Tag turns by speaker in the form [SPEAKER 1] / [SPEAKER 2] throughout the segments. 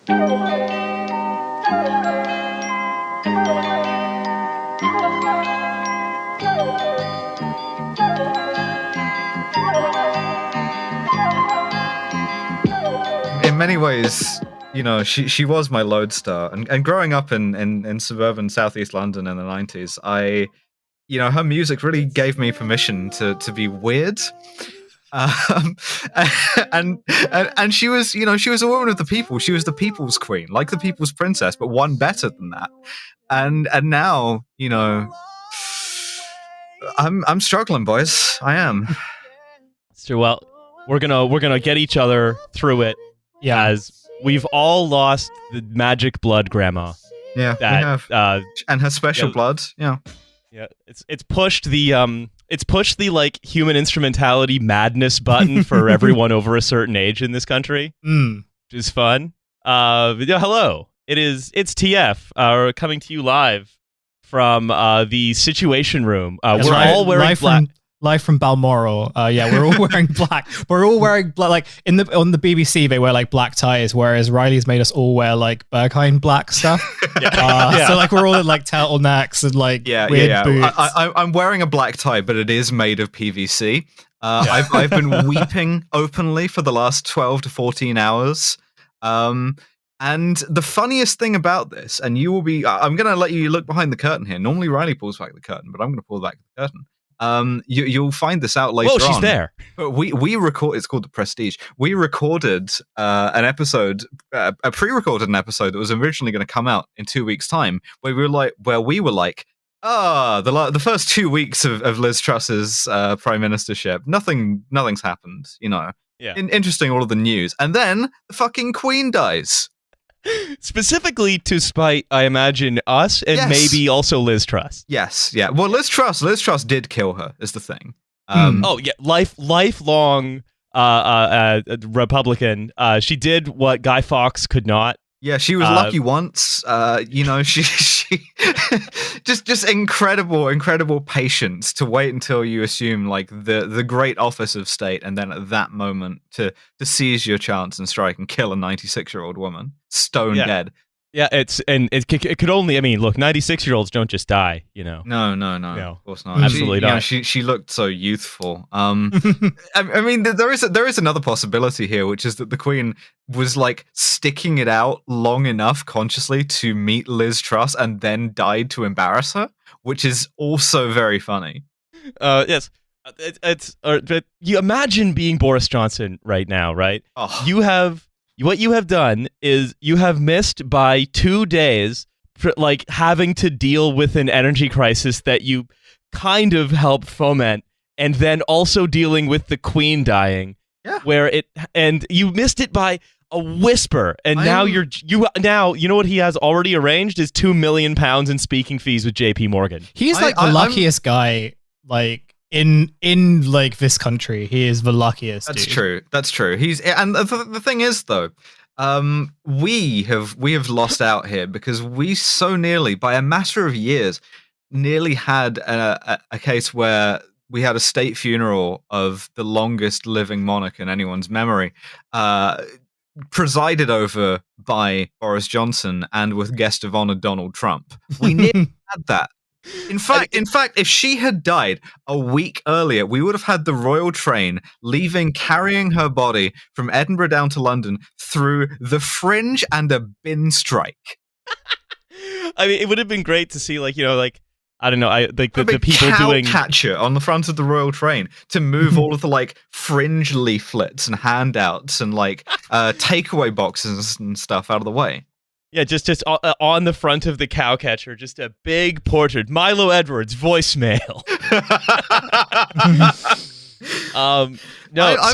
[SPEAKER 1] In many ways, you know, she was my lodestar, and growing up in suburban Southeast London in the 90s, her music really gave me permission to be weird. Um, and she was, she was a woman of the people. She was the people's queen, like the people's princess, but one better than that. And now, I'm struggling, boys. I am.
[SPEAKER 2] So, well, we're gonna get each other through it.
[SPEAKER 3] Yeah,
[SPEAKER 2] as we've all lost the magic blood grandma.
[SPEAKER 1] Yeah, we have. And her special blood. Yeah.
[SPEAKER 2] Yeah, it's pushed the like human instrumentality madness button for everyone over a certain age in this country, which is fun. Hello, it's TF coming to you live from the Situation Room. We're all wearing black.
[SPEAKER 3] Live from Balmoral. We're all wearing black. We're all wearing black. Like on the BBC, they wear like black ties, whereas Riley's made us all wear like Berghain black stuff. So like we're all in like turtlenecks and like weird boots.
[SPEAKER 1] I'm wearing a black tie, but it is made of PVC. I've been weeping openly for the last 12 to 14 hours. And the funniest thing about this, and I'm going to let you look behind the curtain here. Normally Riley pulls back the curtain, but I'm going to pull back the curtain. You'll find this out later on.
[SPEAKER 2] Oh, she's there.
[SPEAKER 1] But we record. It's called The Prestige. We recorded an episode, pre-recorded an episode that was originally going to come out in 2 weeks' time, where we were like, the first 2 weeks of Liz Truss's prime ministership, nothing's happened. Yeah. Interesting, all of the news, and then the fucking Queen dies.
[SPEAKER 2] Specifically to spite, I imagine, us and maybe also Liz Truss.
[SPEAKER 1] Yes, yeah. Well, Liz Truss did kill her, is the thing.
[SPEAKER 2] Lifelong Republican. She did what Guy Fawkes could not.
[SPEAKER 1] Yeah, she was lucky once. She just incredible patience to wait until you assume like the great office of state, and then at that moment to seize your chance and strike and kill a 96-year-old woman stone dead.
[SPEAKER 2] Yeah, it could only. I mean, look, 96-year-olds don't just die.
[SPEAKER 1] No, of course not.
[SPEAKER 2] Absolutely not.
[SPEAKER 1] She looked so youthful. I mean, there is another possibility here, which is that the Queen was like sticking it out long enough consciously to meet Liz Truss and then died to embarrass her, which is also very funny.
[SPEAKER 2] Yes. You imagine being Boris Johnson right now, right?
[SPEAKER 1] Oh.
[SPEAKER 2] What you have done is you have missed by 2 days, like having to deal with an energy crisis that you kind of helped foment, and then also dealing with the Queen dying.
[SPEAKER 1] Yeah.
[SPEAKER 2] And you missed it by a whisper, and now you know what he has already arranged is £2 million in speaking fees with JP Morgan.
[SPEAKER 3] He's like the luckiest guy, like. In like this country, he is the luckiest.
[SPEAKER 1] That's true. And the thing is, though, we have lost out here because we so nearly, by a matter of years, nearly had a case where we had a state funeral of the longest living monarch in anyone's memory, presided over by Boris Johnson and with guest of honor Donald Trump. We nearly had that. In fact, if she had died a week earlier, we would have had the royal train carrying her body from Edinburgh down to London through the Fringe and a bin strike.
[SPEAKER 2] I mean, it would have been great to see, like, I don't know, the people doing
[SPEAKER 1] catcher on the front of the royal train to move all of the like Fringe leaflets and handouts and like takeaway boxes and stuff out of the way.
[SPEAKER 2] Yeah, just on the front of the cowcatcher, just a big portrait. Milo Edwards, voicemail.
[SPEAKER 1] I'm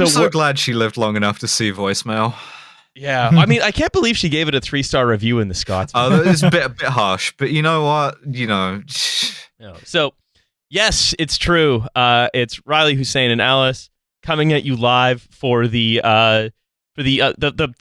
[SPEAKER 1] so glad she lived long enough to see voicemail.
[SPEAKER 2] Yeah, I mean, I can't believe she gave it a 3-star review in the Scots.
[SPEAKER 1] Oh, that is a bit harsh, but you know what?
[SPEAKER 2] So, yes, it's true. It's Riley, Hussein, and Alice coming at you live for the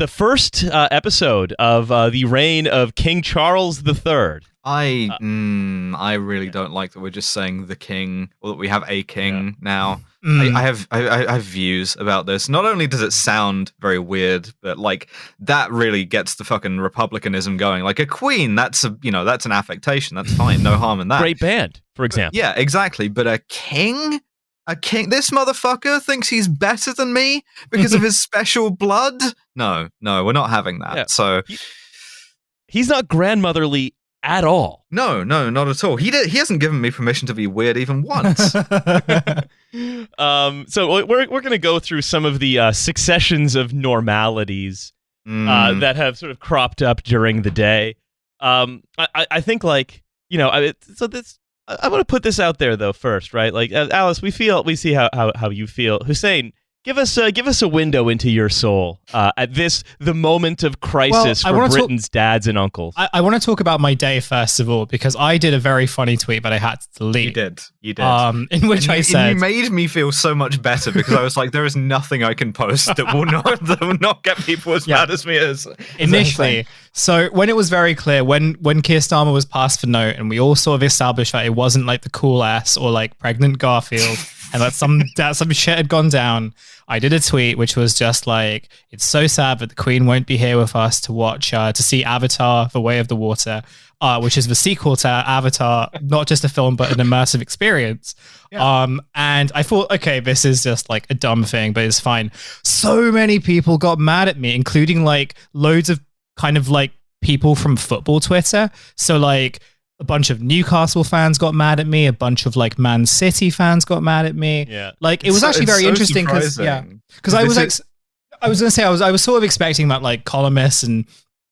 [SPEAKER 2] first episode of the reign of King Charles III.
[SPEAKER 1] I really don't like that we're just saying the king, or that we have a king now. I have views about this. Not only does it sound very weird, but like that really gets the fucking republicanism going. Like a queen, that's that's an affectation. That's fine, no harm in that.
[SPEAKER 2] Great band, for example.
[SPEAKER 1] Yeah, exactly. But a king, this motherfucker thinks he's better than me because of his special blood. No, we're not having that.
[SPEAKER 2] Yeah.
[SPEAKER 1] So
[SPEAKER 2] he's not grandmotherly at all.
[SPEAKER 1] No, not at all. He hasn't given me permission to be weird even once.
[SPEAKER 2] So we're going to go through some of the successions of normalities that have sort of cropped up during the day. I think like, I want to put this out there though first, right? Like Alice, we see how you feel. Hussein, give us a window into your soul at the moment of crisis for Britain's dads and uncles.
[SPEAKER 3] I want to talk about my day first of all, because I did a very funny tweet, but I had to delete.
[SPEAKER 1] You did.
[SPEAKER 3] In which I said,
[SPEAKER 1] you made me feel so much better because I was like, there is nothing I can post that will not get people as mad as me as
[SPEAKER 3] initially. So when it was very clear, when Keir Starmer was passed for no, and we all sort of established that it wasn't like the cool ass or like pregnant Garfield, and that some shit had gone down, I did a tweet which was just like, it's so sad that the Queen won't be here with us to watch to see Avatar: The Way of the Water, which is the sequel to Avatar, not just a film but an immersive experience. Yeah. And I thought, okay, this is just like a dumb thing, but it's fine. So many people got mad at me, including like loads of kind of like people from football Twitter. So like a bunch of Newcastle fans got mad at me. A bunch of like Man City fans got mad at me.
[SPEAKER 2] Yeah,
[SPEAKER 3] like it was actually very interesting because I was like, I was gonna say I was sort of expecting that like columnists and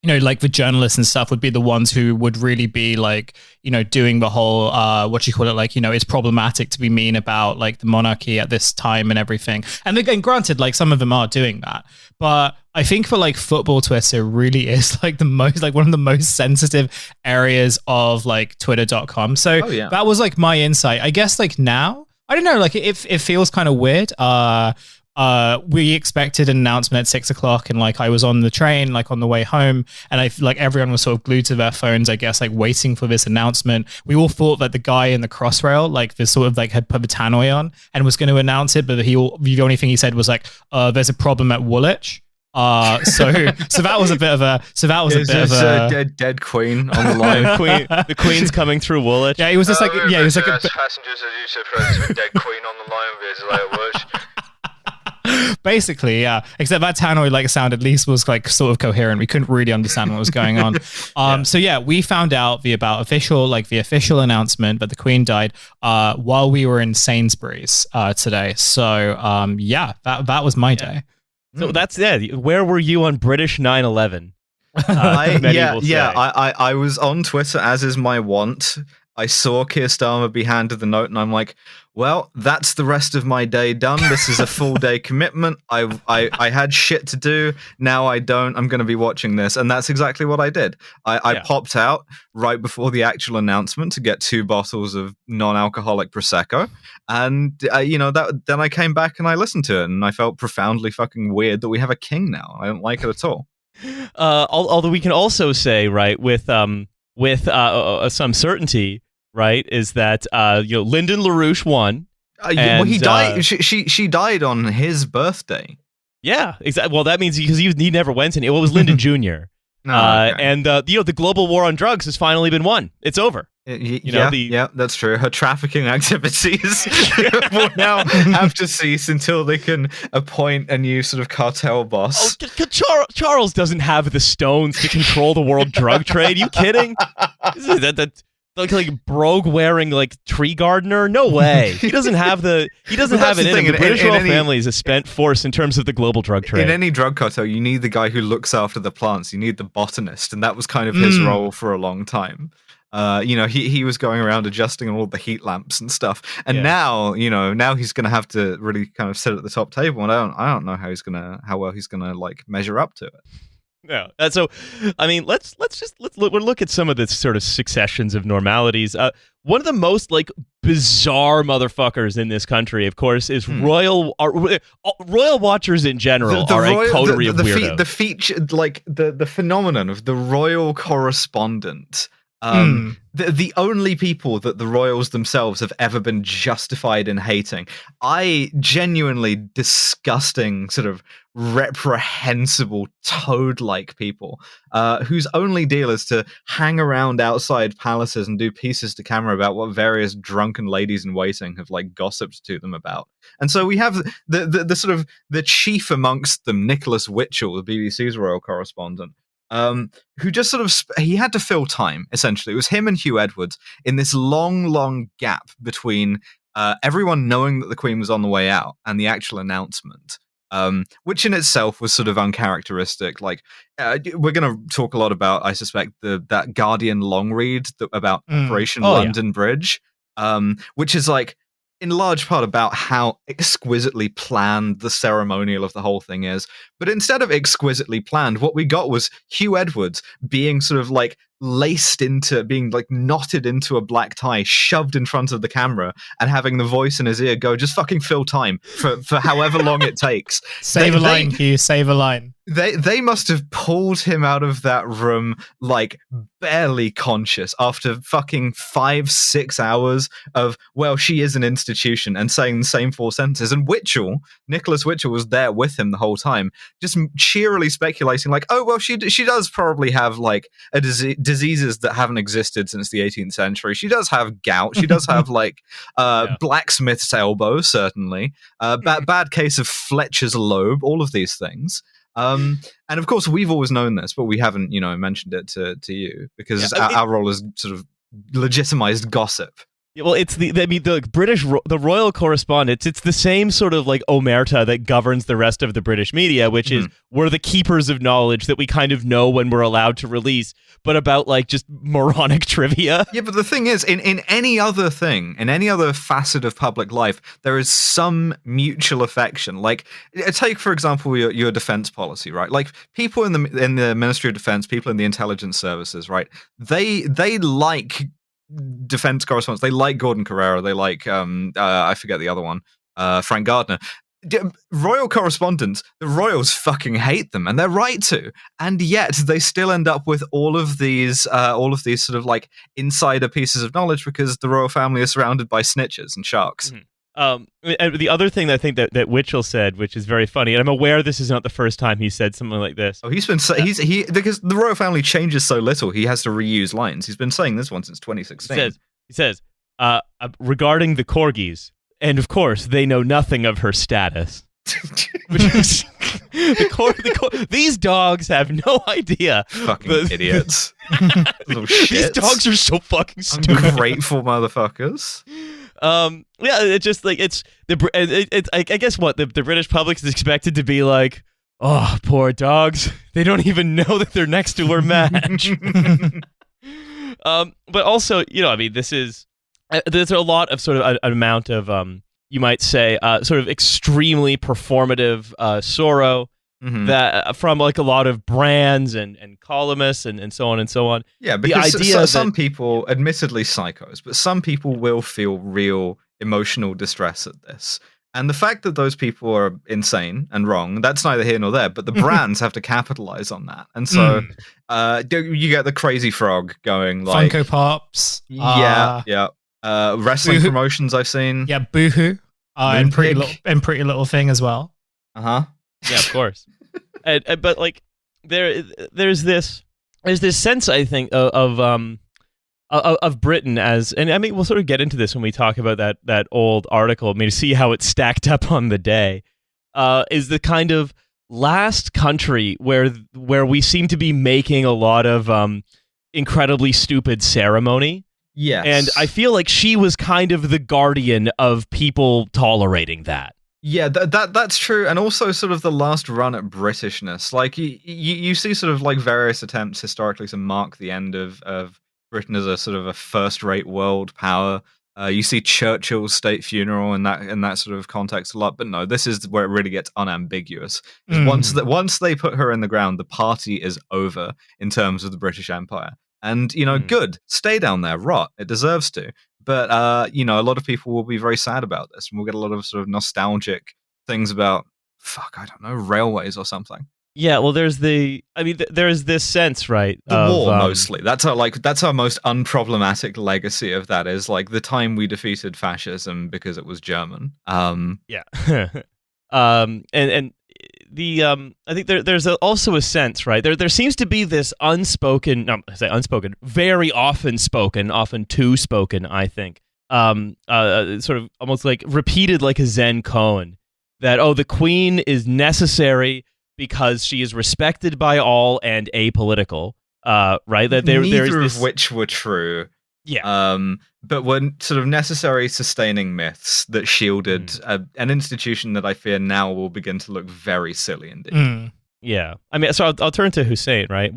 [SPEAKER 3] like the journalists and stuff would be the ones who would really be like doing the whole it's problematic to be mean about like the monarchy at this time and everything. And again, granted, like some of them are doing that, but I think for like football Twitter really is like the most like one of the most sensitive areas of like twitter.com. So that was like my insight. I guess like now, I don't know, like it feels kind of weird. We expected an announcement at 6:00, and like I was on the train, like on the way home, and I like everyone was sort of glued to their phones, I guess, like waiting for this announcement. We all thought that the guy in the Crossrail, like this sort of like had put the tannoy on and was going to announce it, but the only thing he said was like, there's a problem at Woolwich. So that was a bit of a
[SPEAKER 1] dead queen on the line.
[SPEAKER 2] The queen's coming through Woolwich.
[SPEAKER 3] Yeah, he was just like he was like
[SPEAKER 1] passengers as you said, friends, dead queen on the line with his later Woolwich.
[SPEAKER 3] Basically, yeah. Except that tannoy like sound at least was like sort of coherent. We couldn't really understand what was going on. So yeah, we found out the official announcement that the Queen died while we were in Sainsbury's today. So that was my day.
[SPEAKER 2] So that's where were you on British 9/11?
[SPEAKER 1] I was on Twitter, as is my wont. I saw Keir Starmer be handed the note, and I'm like, well, that's the rest of my day done. This is a full day commitment. I had shit to do. Now I don't. I'm going to be watching this. And that's exactly what I did. I popped out right before the actual announcement to get 2 bottles of non-alcoholic Prosecco. And, then I came back and I listened to it, and I felt profoundly fucking weird that we have a king now. I don't like it at all.
[SPEAKER 2] Although we can also say, right, with some certainty, right, is that Lyndon LaRouche won.
[SPEAKER 1] He died. She died on his birthday.
[SPEAKER 2] Yeah, exactly. Well, that means because he never went, and it was Lyndon Jr. And the global war on drugs has finally been won. It's over.
[SPEAKER 1] That's true. Her trafficking activities will now have to cease until they can appoint a new sort of cartel boss.
[SPEAKER 2] Charles doesn't have the stones to control the world drug trade. You kidding? Like brogue wearing like tree gardener? No way. He doesn't have it in him. The British royal family is a spent force in terms of the global drug trade.
[SPEAKER 1] In any drug cartel, you need the guy who looks after the plants. You need the botanist, and that was kind of his role for a long time. He was going around adjusting all the heat lamps and stuff. And now he's going to have to really kind of sit at the top table. And I don't know how well he's going to like measure up to it.
[SPEAKER 2] Yeah. So, I mean, let's look at some of the sort of successions of normalities. One of the most like bizarre motherfuckers in this country, of course, is royal watchers in general are a coterie of weirdos.
[SPEAKER 1] The feature, like the phenomenon of the royal correspondent. The only people that the royals themselves have ever been justified in hating, genuinely disgusting, sort of reprehensible toad-like people, whose only deal is to hang around outside palaces and do pieces to camera about what various drunken ladies in waiting have like gossiped to them about. And so we have the sort of the chief amongst them, Nicholas Witchell, the BBC's royal correspondent, who just sort of he had to fill time. Essentially, it was him and Hugh Edwards in this long gap between everyone knowing that the Queen was on the way out and the actual announcement, which in itself was sort of uncharacteristic. Like, we're going to talk a lot about, I suspect, that Guardian long read about Operation London Bridge, which is like in large part about how exquisitely planned the ceremonial of the whole thing is. But instead of exquisitely planned, what we got was Hugh Edwards being sort of like laced into, being like knotted into a black tie, shoved in front of the camera, and having the voice in his ear go, just fucking fill time for however long it takes.
[SPEAKER 3] Save a line, Hugh, save a line.
[SPEAKER 1] They must have pulled him out of that room like barely conscious after fucking 5-6 hours of, well, she is an institution, and saying the same 4 sentences. And Nicholas Witchell was there with him the whole time, just cheerily speculating like, oh, well, she does probably have like a diseases that haven't existed since the 18th century. She does have gout. She does have like blacksmith's elbow, certainly. Bad case of Fletcher's lobe, all of these things. And of course, we've always known this, but we haven't, mentioned it to you because our role is sort of legitimized gossip.
[SPEAKER 2] Well, it's the British, the royal correspondence. It's the same sort of like omerta that governs the rest of the British media, which is we're the keepers of knowledge that we kind of know when we're allowed to release, but about like just moronic trivia.
[SPEAKER 1] Yeah, but the thing is, in any other thing, in any other facet of public life, there is some mutual affection. Like, take for example your defense policy, right? Like people in the Ministry of Defense, people in the intelligence services, right? They like defense correspondents. They like Gordon Carrera. They like I forget the other one, Frank Gardner. Royal correspondents, the royals fucking hate them, and they're right to. And yet they still end up with all of these sort of like insider pieces of knowledge because the royal family is surrounded by snitches and sharks.
[SPEAKER 2] And the other thing that I think that Witchell said, which is very funny, and I'm aware this is not the first time he said something like this.
[SPEAKER 1] Oh, because the royal family changes so little, he has to reuse lines. He's been saying this one since 2016.
[SPEAKER 2] He says, regarding the corgis, and of course they know nothing of her status. These dogs have no idea.
[SPEAKER 1] Fucking idiots. Little shits.
[SPEAKER 2] These dogs are so fucking stupid.
[SPEAKER 1] Ungrateful motherfuckers.
[SPEAKER 2] It's just like I guess what the British public is expected to be like, oh, poor dogs, they don't even know that they're next to her match. But also, I mean, there's a lot of sort of an amount of you might say sort of extremely performative sorrow that from like a lot of brands and columnists and so on and so on.
[SPEAKER 1] Yeah, because some people, admittedly psychos, but some people will feel real emotional distress at this. And the fact that those people are insane and wrong, that's neither here nor there, but the brands have to capitalize on that. And so you get the Crazy Frog going like
[SPEAKER 3] Funko Pops.
[SPEAKER 1] Wrestling promotions I've seen.
[SPEAKER 3] Yeah, Boohoo. And Pretty Little Thing as well.
[SPEAKER 2] Yeah, of course. But like there's this sense, I think, of Britain as, and I mean we'll sort of get into this when we talk about that old article, maybe see how it stacked up on the day, is the kind of last country where we seem to be making a lot of incredibly stupid ceremony.
[SPEAKER 1] Yes.
[SPEAKER 2] And I feel like she was kind of the guardian of people tolerating that.
[SPEAKER 1] Yeah, that's true, and also sort of the last run at Britishness. Like you see sort of like various attempts historically to mark the end of Britain as a sort of a first-rate world power. You see Churchill's state funeral in that sort of context a lot, but no, this is where it really gets unambiguous. Once they put her in the ground, the party is over in terms of the British Empire. And, good, stay down there, rot, it deserves to. But, a lot of people will be very sad about this, and we'll get a lot of sort of nostalgic things about, I don't know, railways or something.
[SPEAKER 2] Yeah, well, there's there's this sense, right?
[SPEAKER 1] The war, mostly. That's our most unproblematic legacy of that is like the time we defeated fascism because it was German.
[SPEAKER 2] Yeah. And the I think there's also a sense, right? There seems to be this unspoken, no, I say unspoken, very often spoken, often too spoken, I think. Sort of almost like repeated like a Zen koan that the queen is necessary because she is respected by all and apolitical. Right? That
[SPEAKER 1] neither of which were true.
[SPEAKER 2] Yeah.
[SPEAKER 1] But were sort of necessary sustaining myths that shielded an institution that I fear now will begin to look very silly indeed.
[SPEAKER 2] Yeah. I mean, so I'll turn to Hussein, right?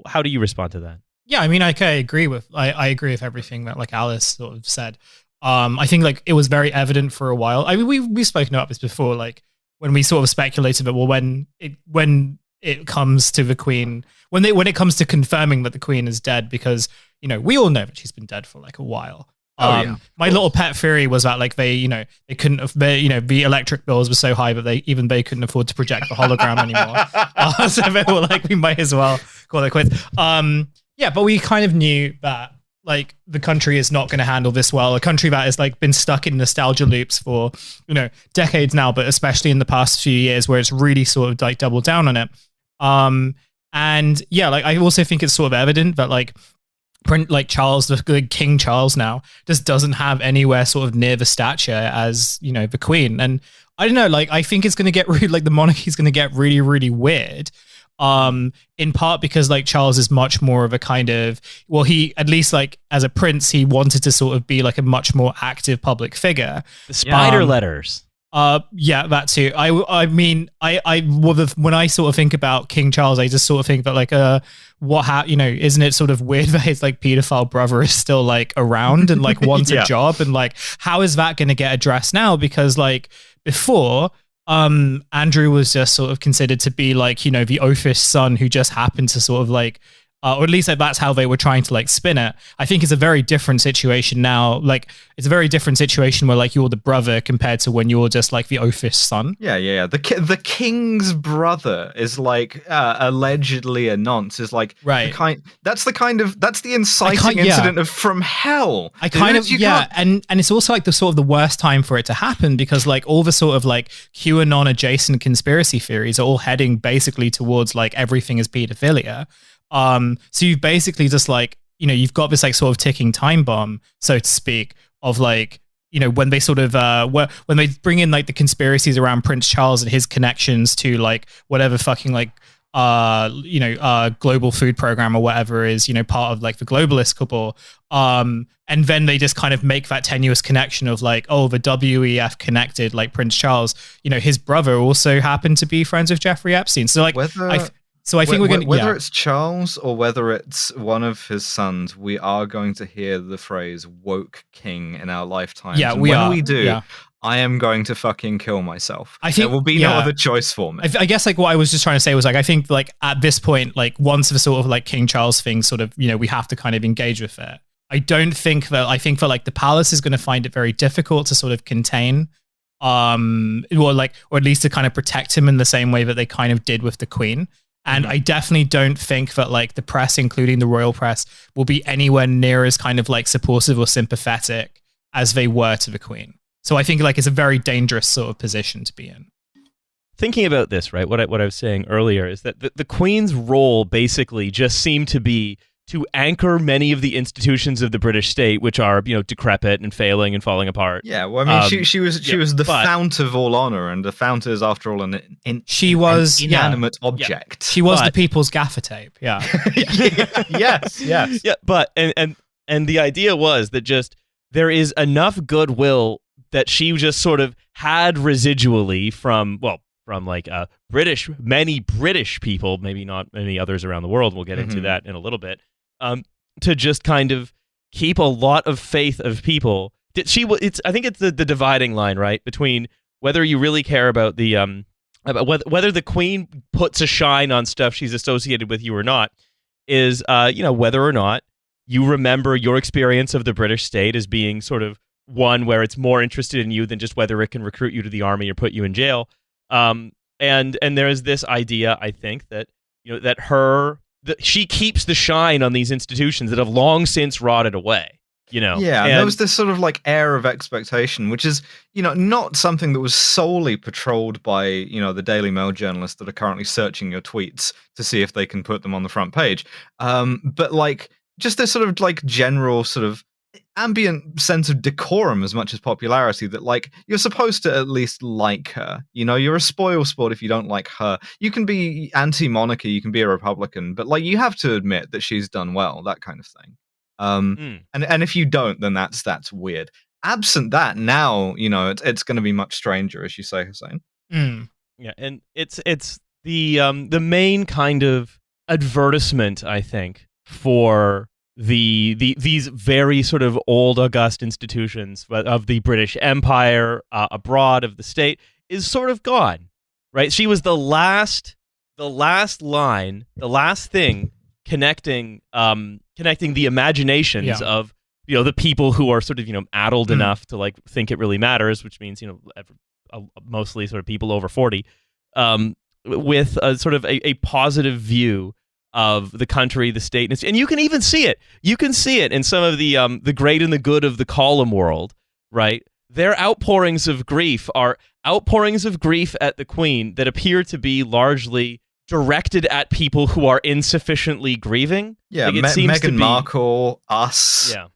[SPEAKER 2] How do you respond to that?
[SPEAKER 3] Yeah, I mean, I agree with everything that like Alice sort of said. I think like it was very evident for a while. I mean, we've spoken about this before, like when we sort of speculated that, well, when it comes to the queen, when it comes to confirming that the queen is dead, because we all know that she's been dead for like a while. My little pet theory was that like they couldn't have, the electric bills were so high that they couldn't afford to project the hologram anymore. So they were like, we might as well call it quits. Yeah, but we kind of knew that like the country is not going to handle this well. A country that has like been stuck in nostalgia loops for decades now, but especially in the past few years where it's really sort of like doubled down on it. And yeah, like I also think it's sort of evident that like Charles, the King Charles now just doesn't have anywhere sort of near the stature as the Queen. And I don't know, like I think it's going to get really like the monarchy is going to get really, really weird. In part because like Charles is much more of a kind of, well, he at least like as a prince, he wanted to sort of be like a much more active public figure.
[SPEAKER 2] The spider letters.
[SPEAKER 3] Yeah, that too. I mean, when I sort of think about King Charles, I just sort of think that like, isn't it sort of weird that his like pedophile brother is still like around and like wants a job, and like how is that going to get addressed now? Because like before, Andrew was just sort of considered to be like the oafish son who just happened to sort of like or at least like, that's how they were trying to like spin it. I think it's a very different situation now. Like it's a very different situation where like you're the brother compared to when you're just like the oafish son.
[SPEAKER 1] Yeah. The king's brother is like allegedly a nonce. Is like
[SPEAKER 3] right.
[SPEAKER 1] That's the inciting incident of from hell.
[SPEAKER 3] And it's also like the sort of the worst time for it to happen because like all the sort of like QAnon adjacent conspiracy theories are all heading basically towards like everything is pedophilia. So you've basically just like, you've got this like sort of ticking time bomb, so to speak, of like, when they sort of, when they bring in like the conspiracies around Prince Charles and his connections to like whatever fucking like, global food program or whatever is, part of like the globalist cabal. And then they just kind of make that tenuous connection of like, oh, the WEF connected like Prince Charles, his brother also happened to be friends with Jeffrey Epstein. So like, I think we're going to...
[SPEAKER 1] Whether it's Charles or whether it's one of his sons, we are going to hear the phrase woke king in our lifetime.
[SPEAKER 3] Yeah,
[SPEAKER 1] when we do, I am going to fucking kill myself.
[SPEAKER 3] I think
[SPEAKER 1] there will be no other choice for me.
[SPEAKER 3] I guess like what I was just trying to say was like, I think like at this point, like once the sort of like King Charles thing sort of, we have to kind of engage with it. I think that like the palace is going to find it very difficult to sort of contain or at least to kind of protect him in the same way that they kind of did with the Queen. And I definitely don't think that like the press, including the royal press, will be anywhere near as kind of like supportive or sympathetic as they were to the Queen. So I think like it's a very dangerous sort of position to be in.
[SPEAKER 2] Thinking about this, right, what I was saying earlier is that the Queen's role basically just seemed to be to anchor many of the institutions of the British state, which are, decrepit and failing and falling apart.
[SPEAKER 1] Yeah, well, I mean, she was the fount of all honor, and the fount is, after all, an inanimate object.
[SPEAKER 3] She was the people's gaffer tape. Yeah.
[SPEAKER 1] Yes.
[SPEAKER 2] Yeah, but and the idea was that just there is enough goodwill that she just sort of had residually from like many British people, maybe not many others around the world. We'll get into that in a little bit. To just kind of keep a lot of faith of people. I think it's the dividing line, right, between whether you really care about the about whether the Queen puts a shine on stuff she's associated with you or not, is whether or not you remember your experience of the British state as being sort of one where it's more interested in you than just whether it can recruit you to the army or put you in jail. And and there is this idea, I think, that that she keeps the shine on these institutions that have long since rotted away.
[SPEAKER 1] Yeah,
[SPEAKER 2] and
[SPEAKER 1] there was this sort of like air of expectation, which is, not something that was solely patrolled by, the Daily Mail journalists that are currently searching your tweets to see if they can put them on the front page. But like just this sort of like general sort of ambient sense of decorum as much as popularity, that like you're supposed to at least like her. You're a spoil sport if you don't like her. You can be anti-monarchy, you can be a Republican, but like you have to admit that she's done well, that kind of thing. And if you don't, then that's weird. Absent that, now it's going to be much stranger, as you say, Hussein.
[SPEAKER 2] Yeah, and it's the main kind of advertisement, I think, for these very sort of old august institutions of the British Empire, abroad, of the state, is sort of gone, right? She was the last line, the last thing connecting the imaginations of the people who are sort of addled enough to like think it really matters, which means mostly sort of people over 40, with a sort of a positive view of the country, the state, and you can even see it. You can see it in some of the great and the good of the column world, right? Their outpourings of grief are outpourings of grief at the Queen that appear to be largely directed at people who are insufficiently grieving.
[SPEAKER 1] Yeah,
[SPEAKER 2] like, it seems
[SPEAKER 1] Meghan
[SPEAKER 2] to be
[SPEAKER 1] Markle, us.
[SPEAKER 2] Yeah.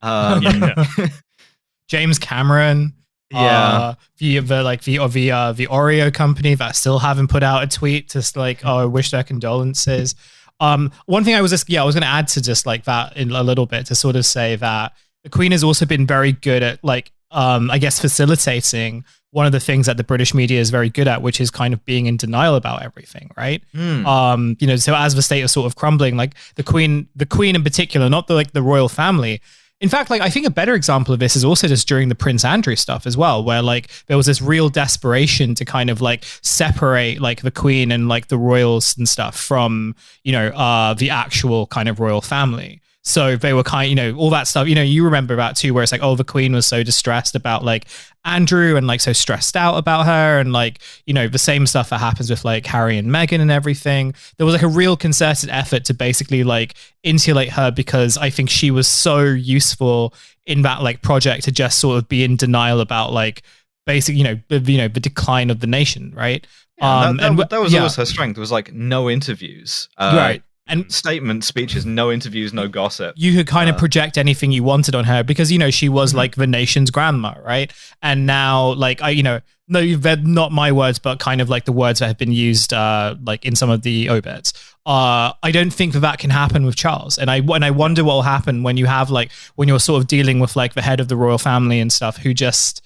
[SPEAKER 3] James Cameron.
[SPEAKER 1] Yeah.
[SPEAKER 3] The Oreo company that still haven't put out a tweet to like, I wish their condolences. One thing I was going to add to just like that in a little bit, to sort of say that the Queen has also been very good at like, I guess, facilitating one of the things that the British media is very good at, which is kind of being in denial about everything, right? So as the state is sort of crumbling, like the Queen in particular, not the royal family. In fact, like I think a better example of this is also just during the Prince Andrew stuff as well, where like there was this real desperation to kind of like separate like the Queen and like the royals and stuff from, the actual kind of royal family. So they were kind of, all that stuff, you remember about too, where it's like, oh, the Queen was so distressed about like Andrew and like so stressed out about her, and like, the same stuff that happens with like Harry and Meghan and everything. There was like a real concerted effort to basically like insulate her, because I think she was so useful in that like project to just sort of be in denial about like basic, the decline of the nation, right?
[SPEAKER 1] That was always her strength. It was like no interviews,
[SPEAKER 3] right? And
[SPEAKER 1] statement speeches, no interviews, no gossip.
[SPEAKER 3] You could kind of project anything you wanted on her, because she was like the nation's grandma, right? And now, like no, they're not my words, but kind of like the words that have been used, like in some of the obits. I don't think that can happen with Charles, and I wonder what will happen when you have like when you're sort of dealing with like the head of the royal family and stuff, who just,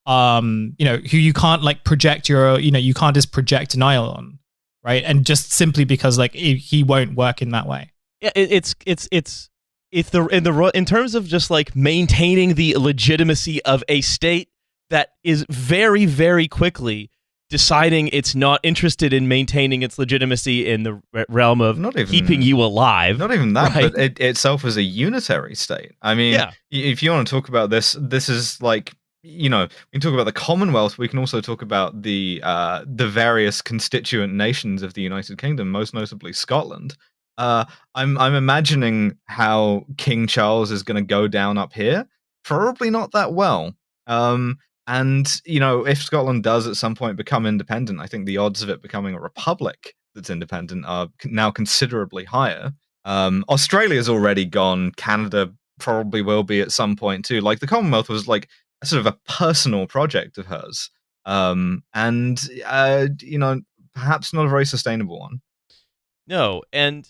[SPEAKER 3] who you can't like project your, you can't just project denial on. Right, and just simply because like he won't work in that way.
[SPEAKER 2] Yeah, in terms of just like maintaining the legitimacy of a state that is very, very quickly deciding it's not interested in maintaining its legitimacy in the realm of keeping you alive.
[SPEAKER 1] Not even that,
[SPEAKER 2] right?
[SPEAKER 1] But it itself is a unitary state. I mean, if you want to talk about this is like, we can talk about the Commonwealth. We can also talk about the various constituent nations of the United Kingdom, most notably Scotland. I'm imagining how King Charles is going to go down up here. Probably not that well. And if Scotland does at some point become independent, I think the odds of it becoming a republic that's independent are now considerably higher. Australia's already gone. Canada probably will be at some point too. Like the Commonwealth was like sort of a personal project of hers, and perhaps not a very sustainable one.
[SPEAKER 2] No, and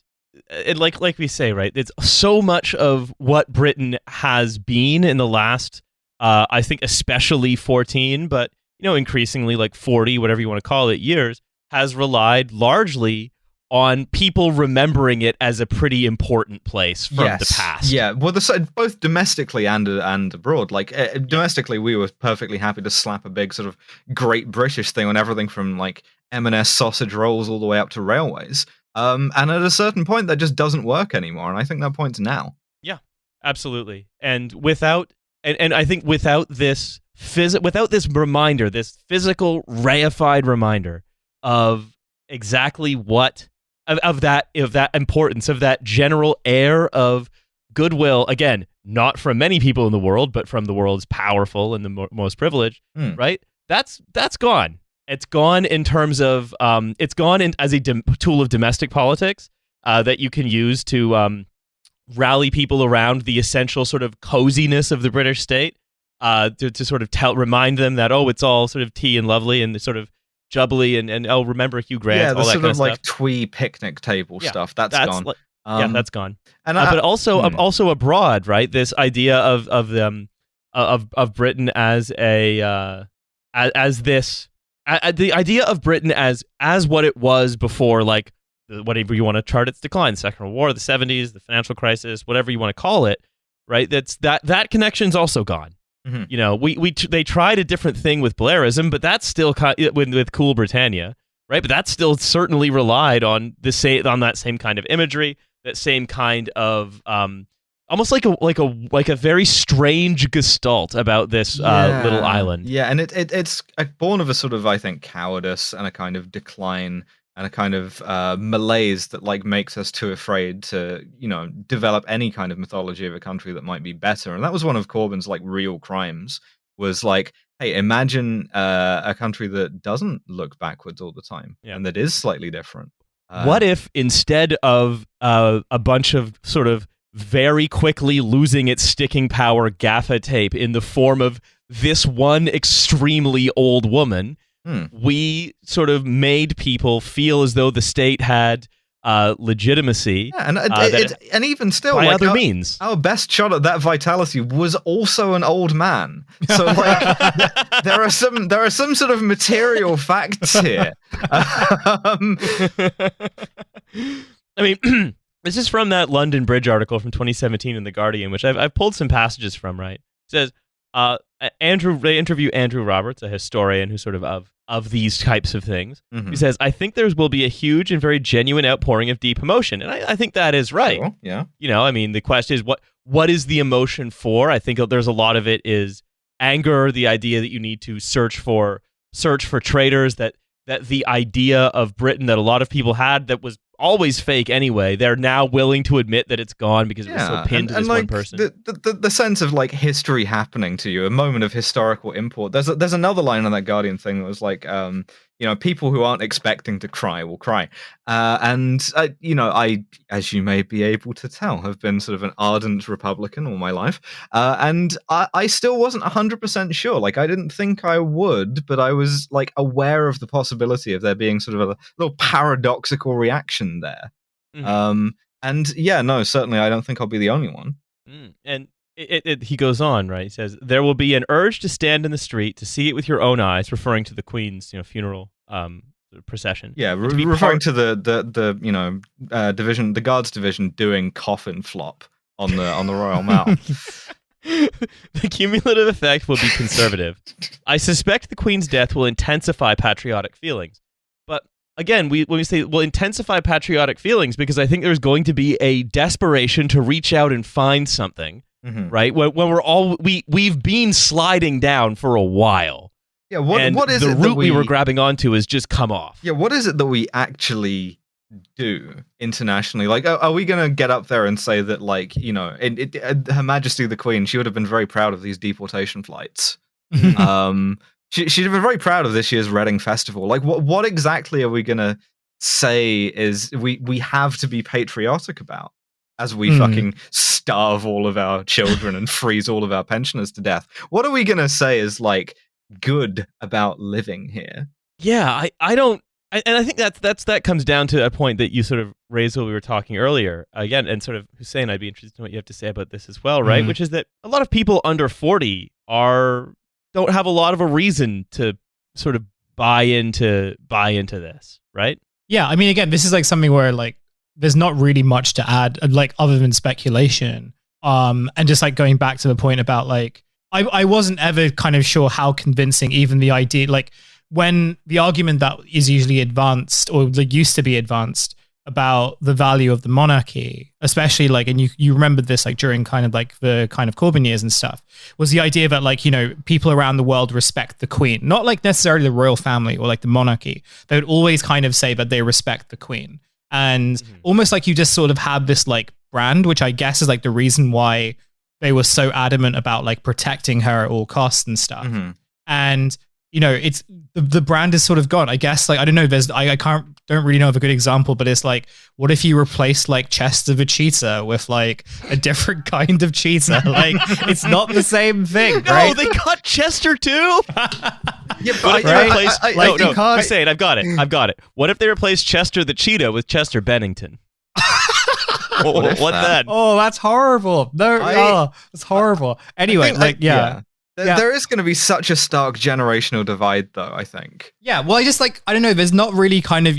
[SPEAKER 2] like we say, right, it's so much of what Britain has been in the last, I think especially 14, but increasingly like 40, whatever you want to call it, years, has relied largely on people remembering it as a pretty important place from the past.
[SPEAKER 1] Yeah, well, both domestically and abroad. Like domestically, we were perfectly happy to slap a big sort of Great British thing on everything from like M&S sausage rolls all the way up to railways. And at a certain point, that just doesn't work anymore. And I think that point's now.
[SPEAKER 2] Yeah, absolutely. And I think without this reminder, this physical reified reminder of exactly what of that importance, of that general air of goodwill. Again, not from many people in the world, but from the world's powerful and the most privileged. Right? That's gone. It's gone in terms of it's gone as a tool of domestic politics that you can use to rally people around the essential sort of coziness of the British state, to sort of remind them that, oh, it's all sort of tea and lovely and sort of jubbly and oh, remember Hugh Grant, all that kind of stuff.
[SPEAKER 1] Like twee picnic table stuff. That's gone.
[SPEAKER 2] That's gone.
[SPEAKER 1] And
[SPEAKER 2] but also abroad, right? This idea of Britain as the idea of Britain as what it was before, like whatever you want to chart its decline, the Second World War, the 70s, the financial crisis, whatever you want to call it, right? That connection's also gone. You know, they tried a different thing with Blairism, but that's still with Cool Britannia, right? But that still certainly relied on that same kind of imagery, that same kind of almost like a very strange gestalt about this little island.
[SPEAKER 1] Yeah, and it's born of a sort of, I think, cowardice and a kind of decline and a kind of malaise that like makes us too afraid to, you know, develop any kind of mythology of a country that might be better. And that was one of Corbyn's like real crimes, was like, hey, imagine a country that doesn't look backwards all the time and that is slightly different.
[SPEAKER 2] What if instead of a bunch of sort of very quickly losing its sticking power gaffer tape in the form of this one extremely old woman, we sort of made people feel as though the state had legitimacy.
[SPEAKER 1] Yeah, and even still,
[SPEAKER 2] by
[SPEAKER 1] like,
[SPEAKER 2] other means.
[SPEAKER 1] Our best shot at that vitality was also an old man. So like, there are some sort of material facts here.
[SPEAKER 2] I mean, this is from that London Bridge article from 2017 in The Guardian, which I've pulled some passages from, right? It says, they interview Andrew Roberts, a historian who's sort of these types of things. He says, I think there will be a huge and very genuine outpouring of deep emotion. And I think that is right.
[SPEAKER 1] Sure, yeah.
[SPEAKER 2] You know, I mean, the question is, what is the emotion for? I think there's a lot of it is anger, the idea that you need to search for traitors, that the idea of Britain that a lot of people had that was always fake anyway, they're now willing to admit that it's gone because it was so pinned to this
[SPEAKER 1] like,
[SPEAKER 2] one person.
[SPEAKER 1] The sense of like history happening to you, a moment of historical import. There's another line on that Guardian thing that was like, you know, people who aren't expecting to cry will cry. You know, I, as you may be able to tell, have been sort of an ardent Republican all my life. And I still wasn't 100% sure. Like, I didn't think I would, but I was like aware of the possibility of there being sort of a little paradoxical reaction there. And yeah, no, certainly I don't think I'll be the only one.
[SPEAKER 2] And he goes on, right? He says, there will be an urge to stand in the street to see it with your own eyes, referring to the Queen's, you know, funeral procession.
[SPEAKER 1] Yeah, referring to the you know, division, the Guards division doing coffin flop on the Royal Mall.
[SPEAKER 2] The cumulative effect will be conservative. I suspect the Queen's death will intensify patriotic feelings. But again, when we say we'll intensify patriotic feelings, because I think there's going to be a desperation to reach out and find something. Right, when we've been sliding down for a while.
[SPEAKER 1] Yeah, what is
[SPEAKER 2] the
[SPEAKER 1] it
[SPEAKER 2] route we were grabbing onto has just come off.
[SPEAKER 1] Yeah, what is it that we actually do internationally? Like, are we going to get up there and say that, like, you know, Her Majesty the Queen, she would have been very proud of these deportation flights. She'd have been very proud of this year's Reading Festival. Like, what exactly are we going to say is we have to be patriotic about? As we fucking starve all of our children and freeze all of our pensioners to death. What are we going to say is, like, good about living here?
[SPEAKER 2] Yeah, I don't... And I think that comes down to a point that you sort of raised when we were talking earlier. Again, and sort of, Hussein, I'd be interested in what you have to say about this as well, right? Which is that a lot of people under 40 don't have a lot of a reason to sort of buy into this, right?
[SPEAKER 3] Yeah, I mean, again, this is like something where, like, there's not really much to add, like, other than speculation. And just like going back to the point about, like, I wasn't ever kind of sure how convincing even the idea, like, when the argument that is usually advanced or like used to be advanced about the value of the monarchy, especially like, and you remember this like during kind of like the kind of Corbyn years and stuff, was the idea that like, you know, people around the world respect the Queen, not like necessarily the royal family or like the monarchy. They would always kind of say that they respect the Queen. And almost like you just sort of had this like brand, which I guess is like the reason why they were so adamant about like protecting her at all costs and stuff. And you know, it's the brand is sort of gone. I guess like I don't know. I don't really know of a good example, but it's like, what if you replaced like Chester the cheetah with like a different kind of cheetah? Like it's not the same thing, right?
[SPEAKER 2] No, they got Chester too.
[SPEAKER 1] Yeah,
[SPEAKER 2] What if they replaced?
[SPEAKER 1] I
[SPEAKER 2] I've got it. What if they replaced Chester the cheetah with Chester Bennington? What then?
[SPEAKER 3] Oh, that's horrible. No, that's horrible. Anyway,
[SPEAKER 1] There is going to be such a stark generational divide, though, I think.
[SPEAKER 3] Yeah, well, I just like, I don't know, there's not really kind of,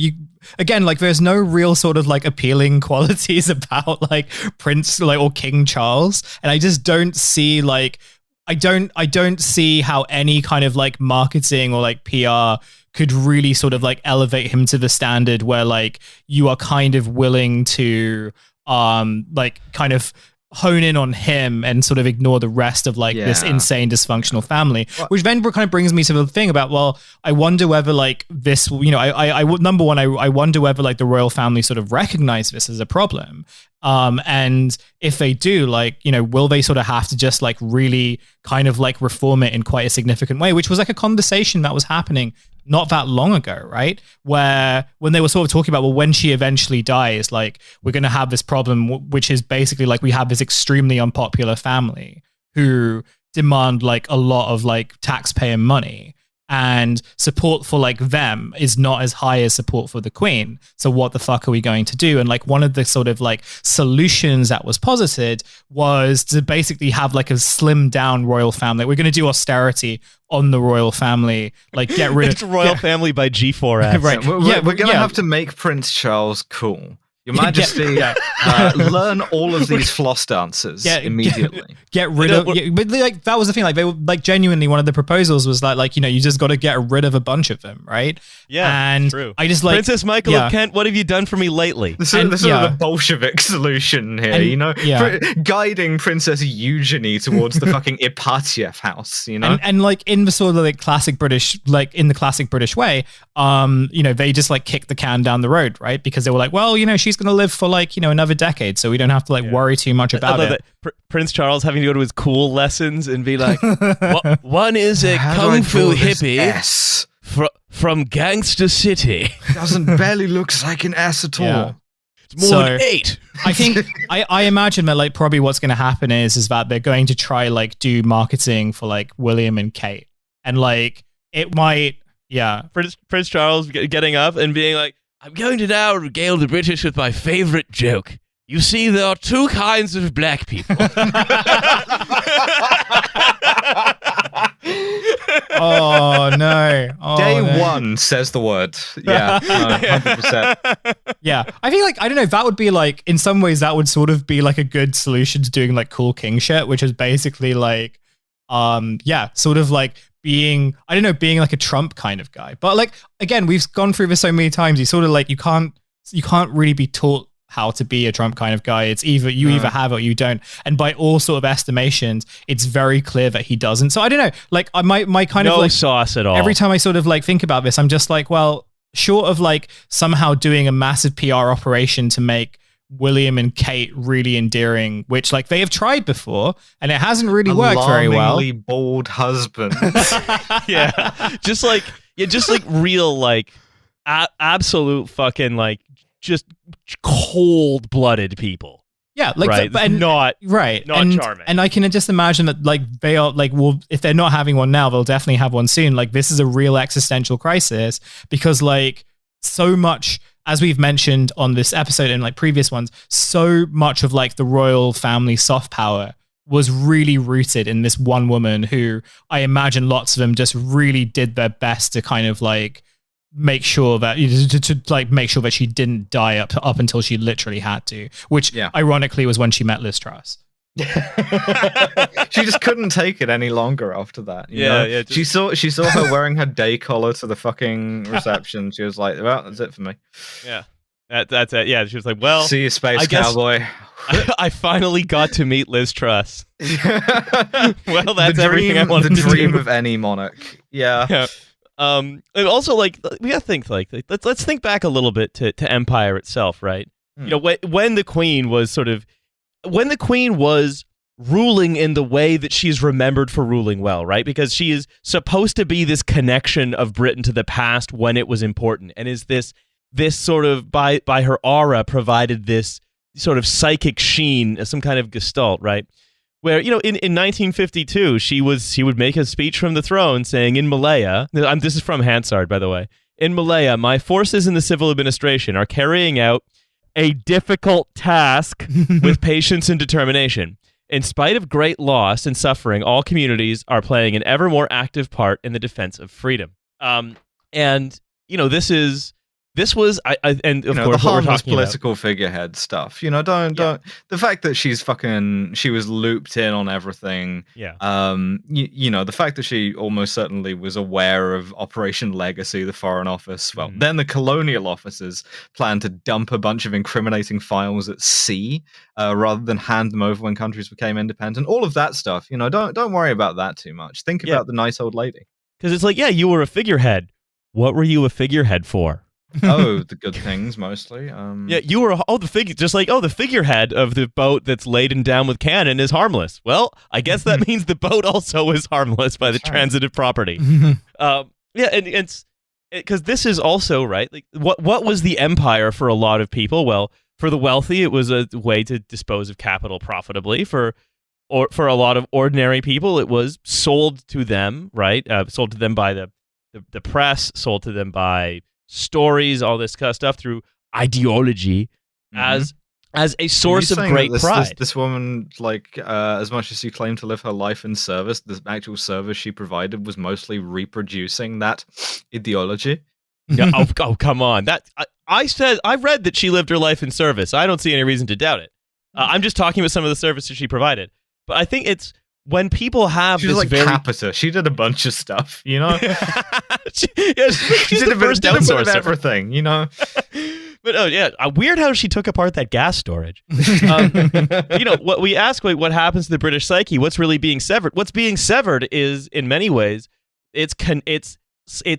[SPEAKER 3] there's no real sort of like appealing qualities about like Prince like or King Charles. And I just don't see like, I don't see how any kind of like marketing or like PR could really sort of like elevate him to the standard where like you are kind of willing to like kind of hone in on him and sort of ignore the rest of like this insane dysfunctional family, which then kind of brings me to the thing about, well, I wonder whether like this, you know, I number one, I wonder whether like the royal family sort of recognize this as a problem. And if they do, like, you know, will they sort of have to just like really kind of like reform it in quite a significant way, which was like a conversation that was happening not that long ago, right? Where when they were sort of talking about, well, when she eventually dies, like we're going to have this problem, which is basically like we have this extremely unpopular family who demand like a lot of like taxpayer money, and support for like them is not as high as support for the Queen. So what the fuck are we going to do? And like one of the sort of like solutions that was posited was to basically have like a slimmed down royal family. We're going to do austerity on the royal family, like get rid of
[SPEAKER 2] Royal Family by G4S.
[SPEAKER 1] Right. We're going to have to make Prince Charles cool. Your Majesty, learn all of these floss dances immediately.
[SPEAKER 3] Get rid of, but like that was the thing. Like they were like genuinely one of the proposals was like you know, you just got to get rid of a bunch of them, right?
[SPEAKER 2] Yeah,
[SPEAKER 3] and
[SPEAKER 2] true.
[SPEAKER 3] I just like
[SPEAKER 2] Princess Michael of Kent. What have you done for me lately?
[SPEAKER 1] This is the Bolshevik solution here, you know, guiding Princess Eugenie towards the fucking Ipatieff house, you know,
[SPEAKER 3] and like in the sort of like classic British, like in the classic British way, you know, they just like kicked the can down the road, right? Because they were like, well, you know, she's going to live for like, you know, another decade, so we don't have to like worry too much about it.
[SPEAKER 2] Prince Charles having to go to his cool lessons and be like, one is a kung fu hippie from Gangster City.
[SPEAKER 1] Doesn't barely looks like an ass at all.
[SPEAKER 2] It's more than 8.
[SPEAKER 3] I think I imagine that like probably what's going to happen is that they're going to try like do marketing for like William and Kate, and like it might
[SPEAKER 2] Prince Charles getting up and being like, I'm going to now regale the British with my favorite joke. You see, there are 2 kinds of black people.
[SPEAKER 3] Oh no!
[SPEAKER 1] Day 1 says the word. Yeah, 100%.
[SPEAKER 3] Yeah, I think like I don't know. That would be like in some ways that would sort of be like a good solution to doing like cool king shit, which is basically like, sort of like being being like a Trump kind of guy. But like again, we've gone through this so many times. You sort of like you can't really be taught how to be a Trump kind of guy. It's either you either have it or you don't. And by all sort of estimations, it's very clear that he doesn't. So I don't know. Like my kind of like
[SPEAKER 2] sauce at all.
[SPEAKER 3] Every time I sort of like think about this, I'm just like, well, short of like somehow doing a massive PR operation to make William and Kate really endearing, which like they have tried before and it hasn't really worked very well.
[SPEAKER 1] Alarmingly bald husband.
[SPEAKER 2] just like real like absolute fucking like just cold-blooded people.
[SPEAKER 3] Yeah, like
[SPEAKER 2] right? Not charming.
[SPEAKER 3] And I can just imagine that like they are like, well, if they're not having one now, they'll definitely have one soon. Like this is a real existential crisis because like so much, as we've mentioned on this episode and like previous ones, so much of like the royal family soft power was really rooted in this one woman who I imagine lots of them just really did their best to kind of like make sure that make sure that she didn't die up until she literally had to, which ironically was when she met Liz Truss.
[SPEAKER 1] She just couldn't take it any longer after that. You know? She saw her wearing her day collar to the fucking reception. She was like, well, that's it for me.
[SPEAKER 2] Yeah. That's it. Yeah, she was like, well,
[SPEAKER 1] see you, space
[SPEAKER 2] I guess
[SPEAKER 1] cowboy.
[SPEAKER 2] I finally got to meet Liz Truss. Well, that's everything I wanted
[SPEAKER 1] the
[SPEAKER 2] to
[SPEAKER 1] dream
[SPEAKER 2] do.
[SPEAKER 1] of any monarch. Yeah.
[SPEAKER 2] Yeah. And also, like, we gotta think, like let's think back a little bit to empire itself, right? You know, when the Queen was ruling in the way that she's remembered for ruling well, right? Because she is supposed to be this connection of Britain to the past when it was important, and is this sort of by her aura provided this sort of psychic sheen, some kind of gestalt, right? Where, you know, in 1952, she would make a speech from the throne saying, in Malaya, this is from Hansard, by the way, in Malaya, my forces in the civil administration are carrying out a difficult task with patience and determination. In spite of great loss and suffering, all communities are playing an ever more active part in the defense of freedom. And, you know, this was, and of course,
[SPEAKER 1] the
[SPEAKER 2] what we're
[SPEAKER 1] harmless
[SPEAKER 2] talking
[SPEAKER 1] political figurehead stuff. You know, don't the fact that she was looped in on everything.
[SPEAKER 2] Yeah.
[SPEAKER 1] You know, the fact that she almost certainly was aware of Operation Legacy, the Foreign Office. Well, then the colonial officers planned to dump a bunch of incriminating files at sea, rather than hand them over when countries became independent. All of that stuff. You know, don't worry about that too much. Think about the nice old lady.
[SPEAKER 2] Because it's like, yeah, you were a figurehead. What were you a figurehead for?
[SPEAKER 1] Oh, the good things mostly.
[SPEAKER 2] Yeah, you were the figurehead of the boat that's laden down with cannon is harmless. Well, I guess that means the boat also is harmless by the transitive property. Yeah, and it's because this is also right. Like, what was the empire for a lot of people? Well, for the wealthy, it was a way to dispose of capital profitably. For a lot of ordinary people, it was sold to them, right? Sold to them by the press, sold to them by stories, all this kind of stuff through ideology as a source of great pride.
[SPEAKER 1] This woman, like, as much as she claimed to live her life in service, the actual service she provided was mostly reproducing that ideology.
[SPEAKER 2] Yeah, oh, come on. I read that she lived her life in service. I don't see any reason to doubt it. I'm just talking about some of the services she provided. But I think it's when people have
[SPEAKER 1] she was like Capita. She did a bunch of stuff, you know?
[SPEAKER 2] she did the first outsourcer of
[SPEAKER 1] everything, you know?
[SPEAKER 2] But oh yeah, weird how she took apart that gas storage. You know, what we ask, like, what happens to the British psyche? What's really being severed? What's being severed is, in many ways, its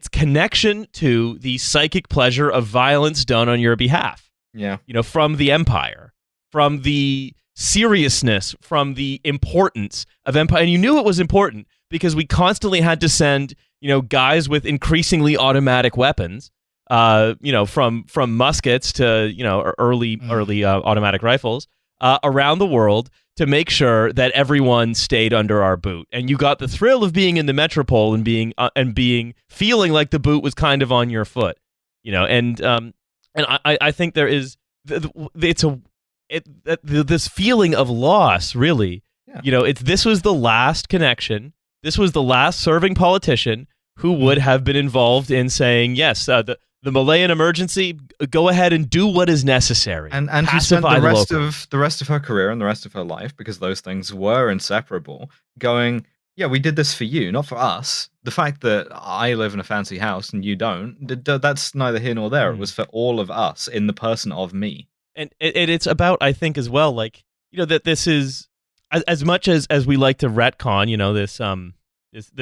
[SPEAKER 2] connection to the psychic pleasure of violence done on your behalf.
[SPEAKER 1] Yeah.
[SPEAKER 2] You know, from the empire, from the seriousness, from the importance of empire. And you knew it was important because we constantly had to send, you know, guys with increasingly automatic weapons, you know, from muskets to, you know, early automatic rifles, around the world to make sure that everyone stayed under our boot. And you got the thrill of being in the metropole and feeling like the boot was kind of on your foot, you know. And I think there is this feeling of loss, really. Yeah. You know, this was the last connection. This was the last serving politician who would have been involved in saying, yes, the Malayan emergency, go ahead and do what is necessary.
[SPEAKER 1] And she spent the rest of her career and the rest of her life, because those things were inseparable, going, yeah, we did this for you, not for us. The fact that I live in a fancy house and you don't, that's neither here nor there. It was for all of us in the person of me.
[SPEAKER 2] And it's about, I think, as well, like, you know, that this is as much as we like to retcon, you know, this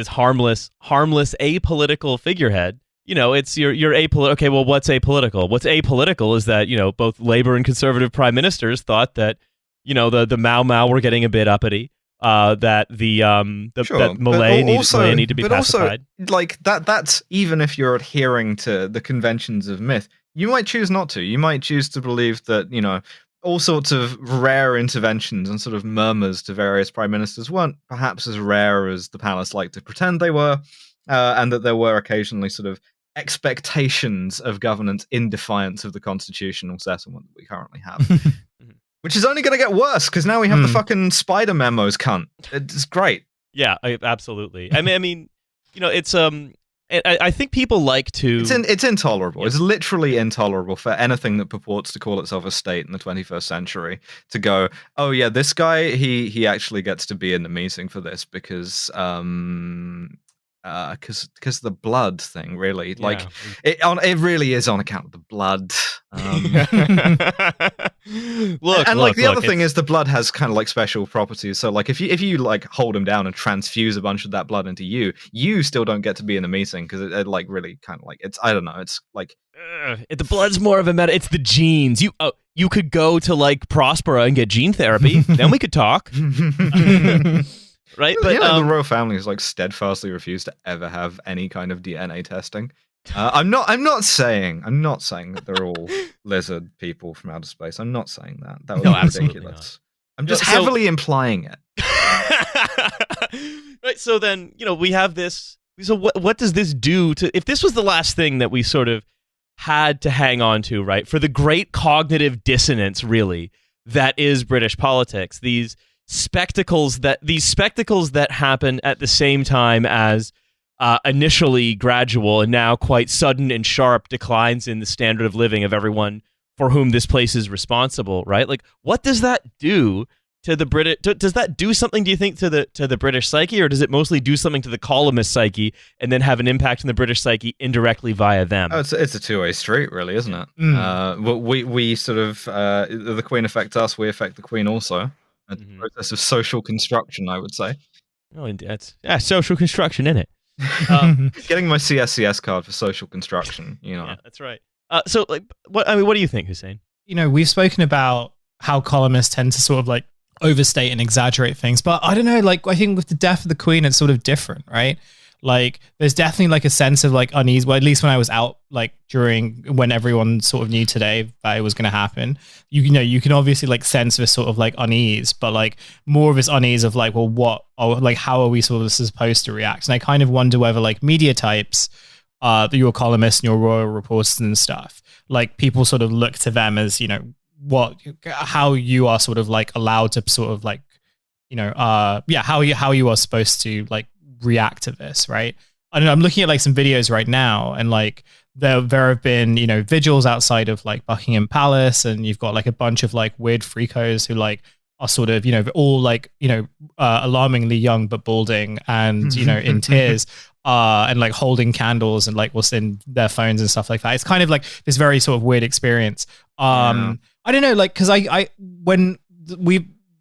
[SPEAKER 2] harmless apolitical figurehead. You know, it's your apolitical. Okay, well, what's apolitical? What's apolitical is that, you know, both Labour and Conservative prime ministers thought that, you know, the Mau were getting a bit uppity. That that Malay need to be pacified.
[SPEAKER 1] Also, like that's even if you're adhering to the conventions of myth. You might choose not to. You might choose to believe that, you know, all sorts of rare interventions and sort of murmurs to various prime ministers weren't perhaps as rare as the palace liked to pretend they were, and that there were occasionally sort of expectations of governance in defiance of the constitutional settlement that we currently have. Which is only going to get worse, because now we have the fucking spider memos, cunt. It's great.
[SPEAKER 2] Yeah, absolutely. I mean, you know, it's I think people like to.
[SPEAKER 1] It's intolerable. Yeah. It's literally intolerable for anything that purports to call itself a state in the 21st century to go, oh yeah, this guy he actually gets to be in the meeting for this because because the blood thing, really.
[SPEAKER 2] Yeah.
[SPEAKER 1] Like it really is on account of the blood.
[SPEAKER 2] Look,
[SPEAKER 1] The other thing is the blood has kind of like special properties. So like if you like hold him down and transfuse a bunch of that blood into you still don't get to be in the meeting because it like really kind of like it's, I don't know, it's like
[SPEAKER 2] the blood's more of a meta. It's the genes. You could go to like Prospera and get gene therapy. Then we could talk. Right, but
[SPEAKER 1] the royal family has like steadfastly refused to ever have any kind of DNA testing. I'm not saying that they're all lizard people from outer space. I'm not saying that. That would be ridiculous. I'm just heavily implying it.
[SPEAKER 2] Right. So then, we have this. So what does this do to? If this was the last thing that we sort of had to hang on to, right, for the great cognitive dissonance, really, that is British politics. These spectacles that happen at the same time as initially gradual and now quite sudden and sharp declines in the standard of living of everyone for whom this place is responsible, right? Like, what does that do to the British? Does that do something, do you think, to the British psyche, or does it mostly do something to the columnist psyche and then have an impact on the British psyche indirectly via them?
[SPEAKER 1] Oh, it's a two-way street, really, isn't it? We sort of the Queen affects us, we affect the Queen also. A process of social construction, I would say.
[SPEAKER 2] Oh, that's social construction, isn't it?
[SPEAKER 1] Getting my CSCS card for social construction, Yeah,
[SPEAKER 2] that's right. So, like, what do you think, Hussein?
[SPEAKER 3] We've spoken about how columnists tend to sort of like overstate and exaggerate things, but I don't know. Like, I think with the death of the Queen, it's sort of different, right? Like, there's definitely like a sense of like unease. Well, at least when I was out, like when everyone sort of knew today that it was going to happen, you can obviously like sense this sort of like unease, but like more of this unease of like, well, how are we sort of supposed to react? And I kind of wonder whether like media types, your columnists and your royal reporters and stuff, like people sort of look to them as, how you are sort of like allowed to sort of like, how you are supposed to like react to this, right? I don't know, I'm looking at like some videos right now, and like there have been vigils outside of like Buckingham Palace, and you've got like a bunch of like weird freakos who like are sort of all like alarmingly young but balding and in tears and like holding candles and like what's in their phones and stuff like that. It's kind of like this very sort of weird experience. I don't know, like, because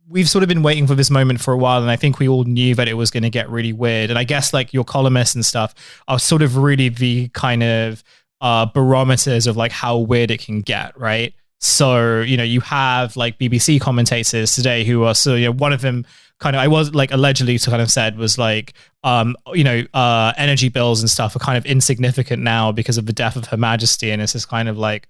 [SPEAKER 3] we've sort of been waiting for this moment for a while, and I think we all knew that it was going to get really weird. And I guess like your columnists and stuff are sort of really the kind of barometers of like how weird it can get, right? So, you have like BBC commentators today who are, so, one of them kind of, I was like allegedly kind of said was like, energy bills and stuff are kind of insignificant now because of the death of Her Majesty. And it's just kind of like,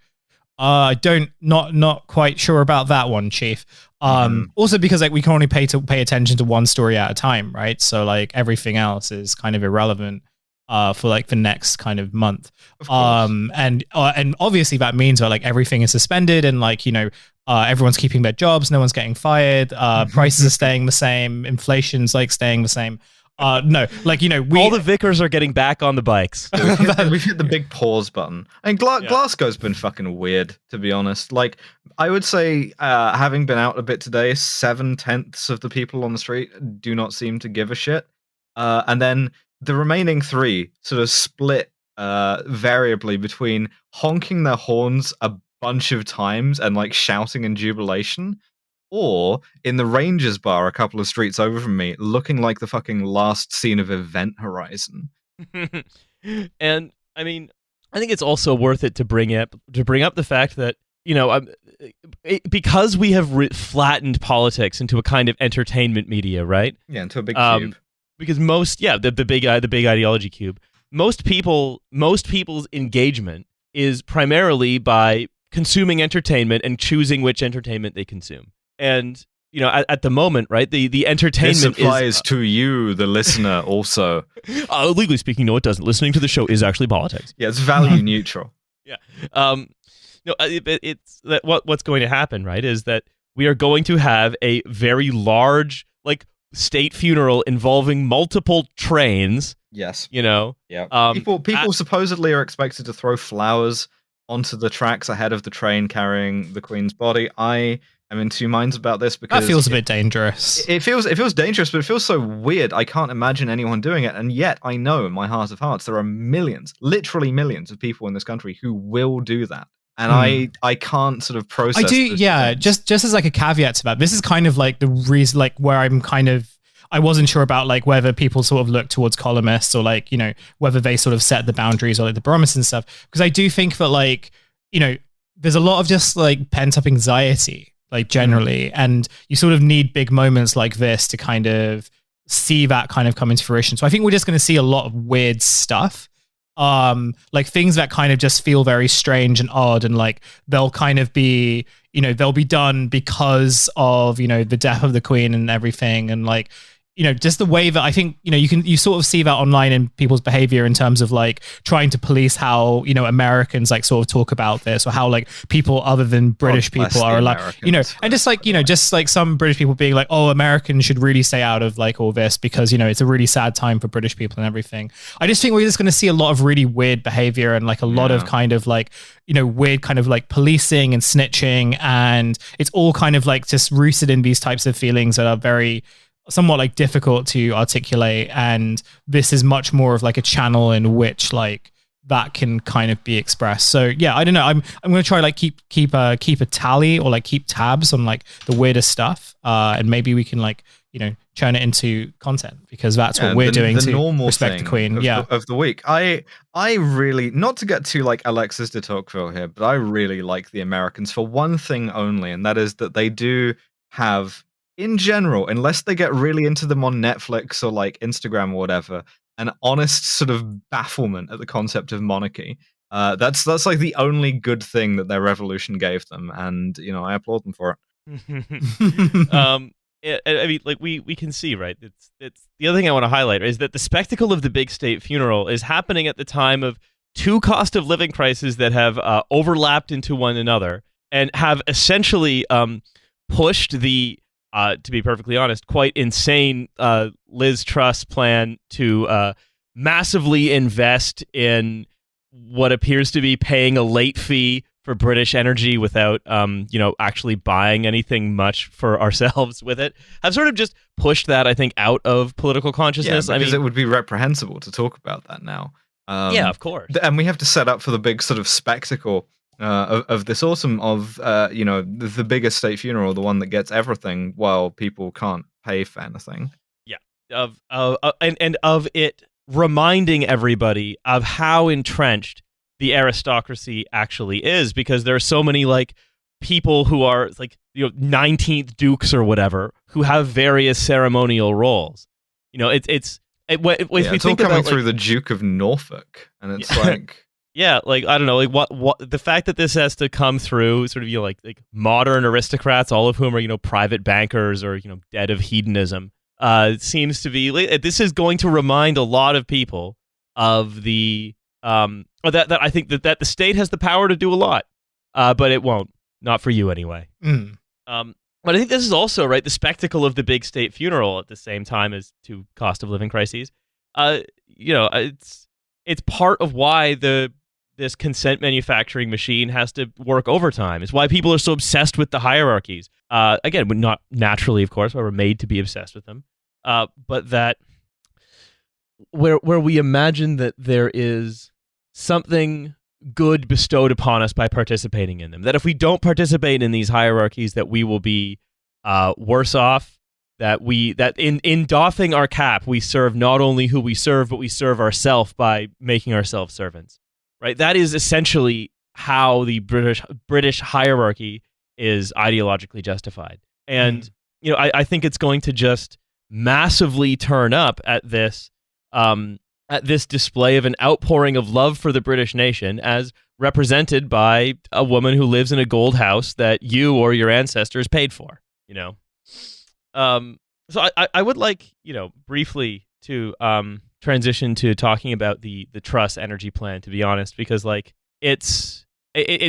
[SPEAKER 3] not quite sure about that one, Chief. Also because like we can only pay attention to one story at a time, right? So like everything else is kind of irrelevant for like the next kind of month. And obviously that means that like everything is suspended, and like everyone's keeping their jobs, no one's getting fired, prices are staying the same, inflation's like staying the same. No, like,
[SPEAKER 2] all the vicars are getting back on the bikes.
[SPEAKER 1] We've hit the big pause button. And Glasgow's been fucking weird, to be honest. Like, I would say, having been out a bit today, 7/10 of the people on the street do not seem to give a shit. And then the remaining 3 sort of split variably between honking their horns a bunch of times and like shouting in jubilation, or in the Rangers bar a couple of streets over from me, looking like the fucking last scene of Event Horizon.
[SPEAKER 2] And I mean, I think it's also worth it to bring up the fact that because we have flattened politics into a kind of entertainment media, right?
[SPEAKER 1] Yeah, into a big cube.
[SPEAKER 2] Because the big ideology cube. Most people's engagement is primarily by consuming entertainment and choosing which entertainment they consume. And at the moment, right, the entertainment
[SPEAKER 1] this applies to you, the listener, also.
[SPEAKER 2] Legally speaking, no, it doesn't. Listening to the show is actually politics.
[SPEAKER 1] Yeah, it's value neutral.
[SPEAKER 2] Yeah. It's that what's going to happen, right, is that we are going to have a very large, like, state funeral involving multiple trains.
[SPEAKER 1] Yes.
[SPEAKER 2] Yeah.
[SPEAKER 1] People supposedly are expected to throw flowers onto the tracks ahead of the train carrying the Queen's body. I I'm in two minds about this because
[SPEAKER 3] That feels a bit dangerous.
[SPEAKER 1] It feels dangerous, but it feels so weird. I can't imagine anyone doing it, and yet I know in my heart of hearts there are millions, literally millions of people in this country who will do that. And I can't sort of process.
[SPEAKER 3] I do, yeah. Just as like a caveat to that, this is kind of like the reason, like where I wasn't sure about like whether people sort of look towards columnists or like, you know, whether they sort of set the boundaries or like the barometers and stuff. Because I do think that like, you know, there's a lot of just like pent up anxiety, like generally, and you sort of need big moments like this to kind of see that kind of come into fruition. So I think we're just going to see a lot of weird stuff. Like things that kind of just feel very strange and odd, and like they'll kind of be, you know, they'll be done because of, you know, the death of the Queen and everything, and like, you know, just the way that I think, you know, you sort of see that online in people's behavior in terms of like trying to police how, you know, Americans like sort of talk about this, or how like people other than British people are like, you know, and just like, you know, just like some British people being like, oh, Americans should really stay out of like all this because, you know, it's a really sad time for British people and everything. I just think we're just going to see a lot of really weird behavior and like a lot of kind of like, you know, weird kind of like policing and snitching, and it's all kind of like just rooted in these types of feelings that are very somewhat like difficult to articulate, and this is much more of like a channel in which like that can kind of be expressed. So yeah, I don't know. I'm gonna try like keep a tally or like keep tabs on like the weirdest stuff, and maybe we can like, you know, churn it into content, because that's what we're doing to respect the Queen.
[SPEAKER 1] Of the week. I really, not to get too like Alexis de Tocqueville here, but I really like the Americans for one thing only, and that is that they do have, in general, unless they get really into them on Netflix or like Instagram or whatever, an honest sort of bafflement at the concept of monarchy. That's like the only good thing that their revolution gave them, and you know, I applaud them for it.
[SPEAKER 2] I mean, like we can see, right? It's the other thing I want to highlight is that the spectacle of the big state funeral is happening at the time of two cost of living crises that have overlapped into one another and have essentially pushed the, to be perfectly honest, quite insane Liz Truss plan to massively invest in what appears to be paying a late fee for British energy without, you know, actually buying anything much for ourselves with it. I've sort of just pushed that, I think, out of political consciousness.
[SPEAKER 1] Yeah, because it would be reprehensible to talk about that now.
[SPEAKER 2] Yeah, of course.
[SPEAKER 1] And we have to set up for the big sort of spectacle of this autumn of, you know, the biggest state funeral, the one that gets everything while people can't pay for anything.
[SPEAKER 2] Yeah, and of it reminding everybody of how entrenched the aristocracy actually is, because there are so many like people who are like, you know, 19th dukes or whatever who have various ceremonial roles. You know, it's all
[SPEAKER 1] coming through the Duke of Norfolk, and it's like,
[SPEAKER 2] yeah, like I don't know, like what the fact that this has to come through sort of, you know, like modern aristocrats, all of whom are, you know, private bankers or, you know, dead of hedonism, seems to be this is going to remind a lot of people of the that I think that the state has the power to do a lot, but it won't. Not for you anyway. But I think this is also, right, the spectacle of the big state funeral at the same time as two cost of living crises. You know, it's part of why this consent manufacturing machine has to work overtime. It's why people are so obsessed with the hierarchies. Again, not naturally, of course, why we're made to be obsessed with them. But that where we imagine that there is something good bestowed upon us by participating in them. That if we don't participate in these hierarchies, that we will be worse off. That in doffing our cap, we serve not only who we serve, but we serve ourselves by making ourselves servants. Right? That is essentially how the British hierarchy is ideologically justified. And you know, I think it's going to just massively turn up at this display of an outpouring of love for the British nation, as represented by a woman who lives in a gold house that you or your ancestors paid for. You know, so I would like, you know, briefly to transition to talking about the Truss energy plan, to be honest, because like it's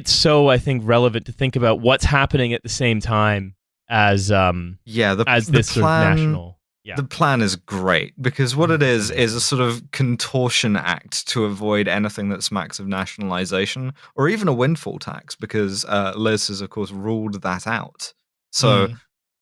[SPEAKER 2] so, I think, relevant to think about what's happening at the same time as this sort of national. Yeah.
[SPEAKER 1] The plan is great, because what it is a sort of contortion act to avoid anything that smacks of nationalization or even a windfall tax, because Liz has, of course, ruled that out. So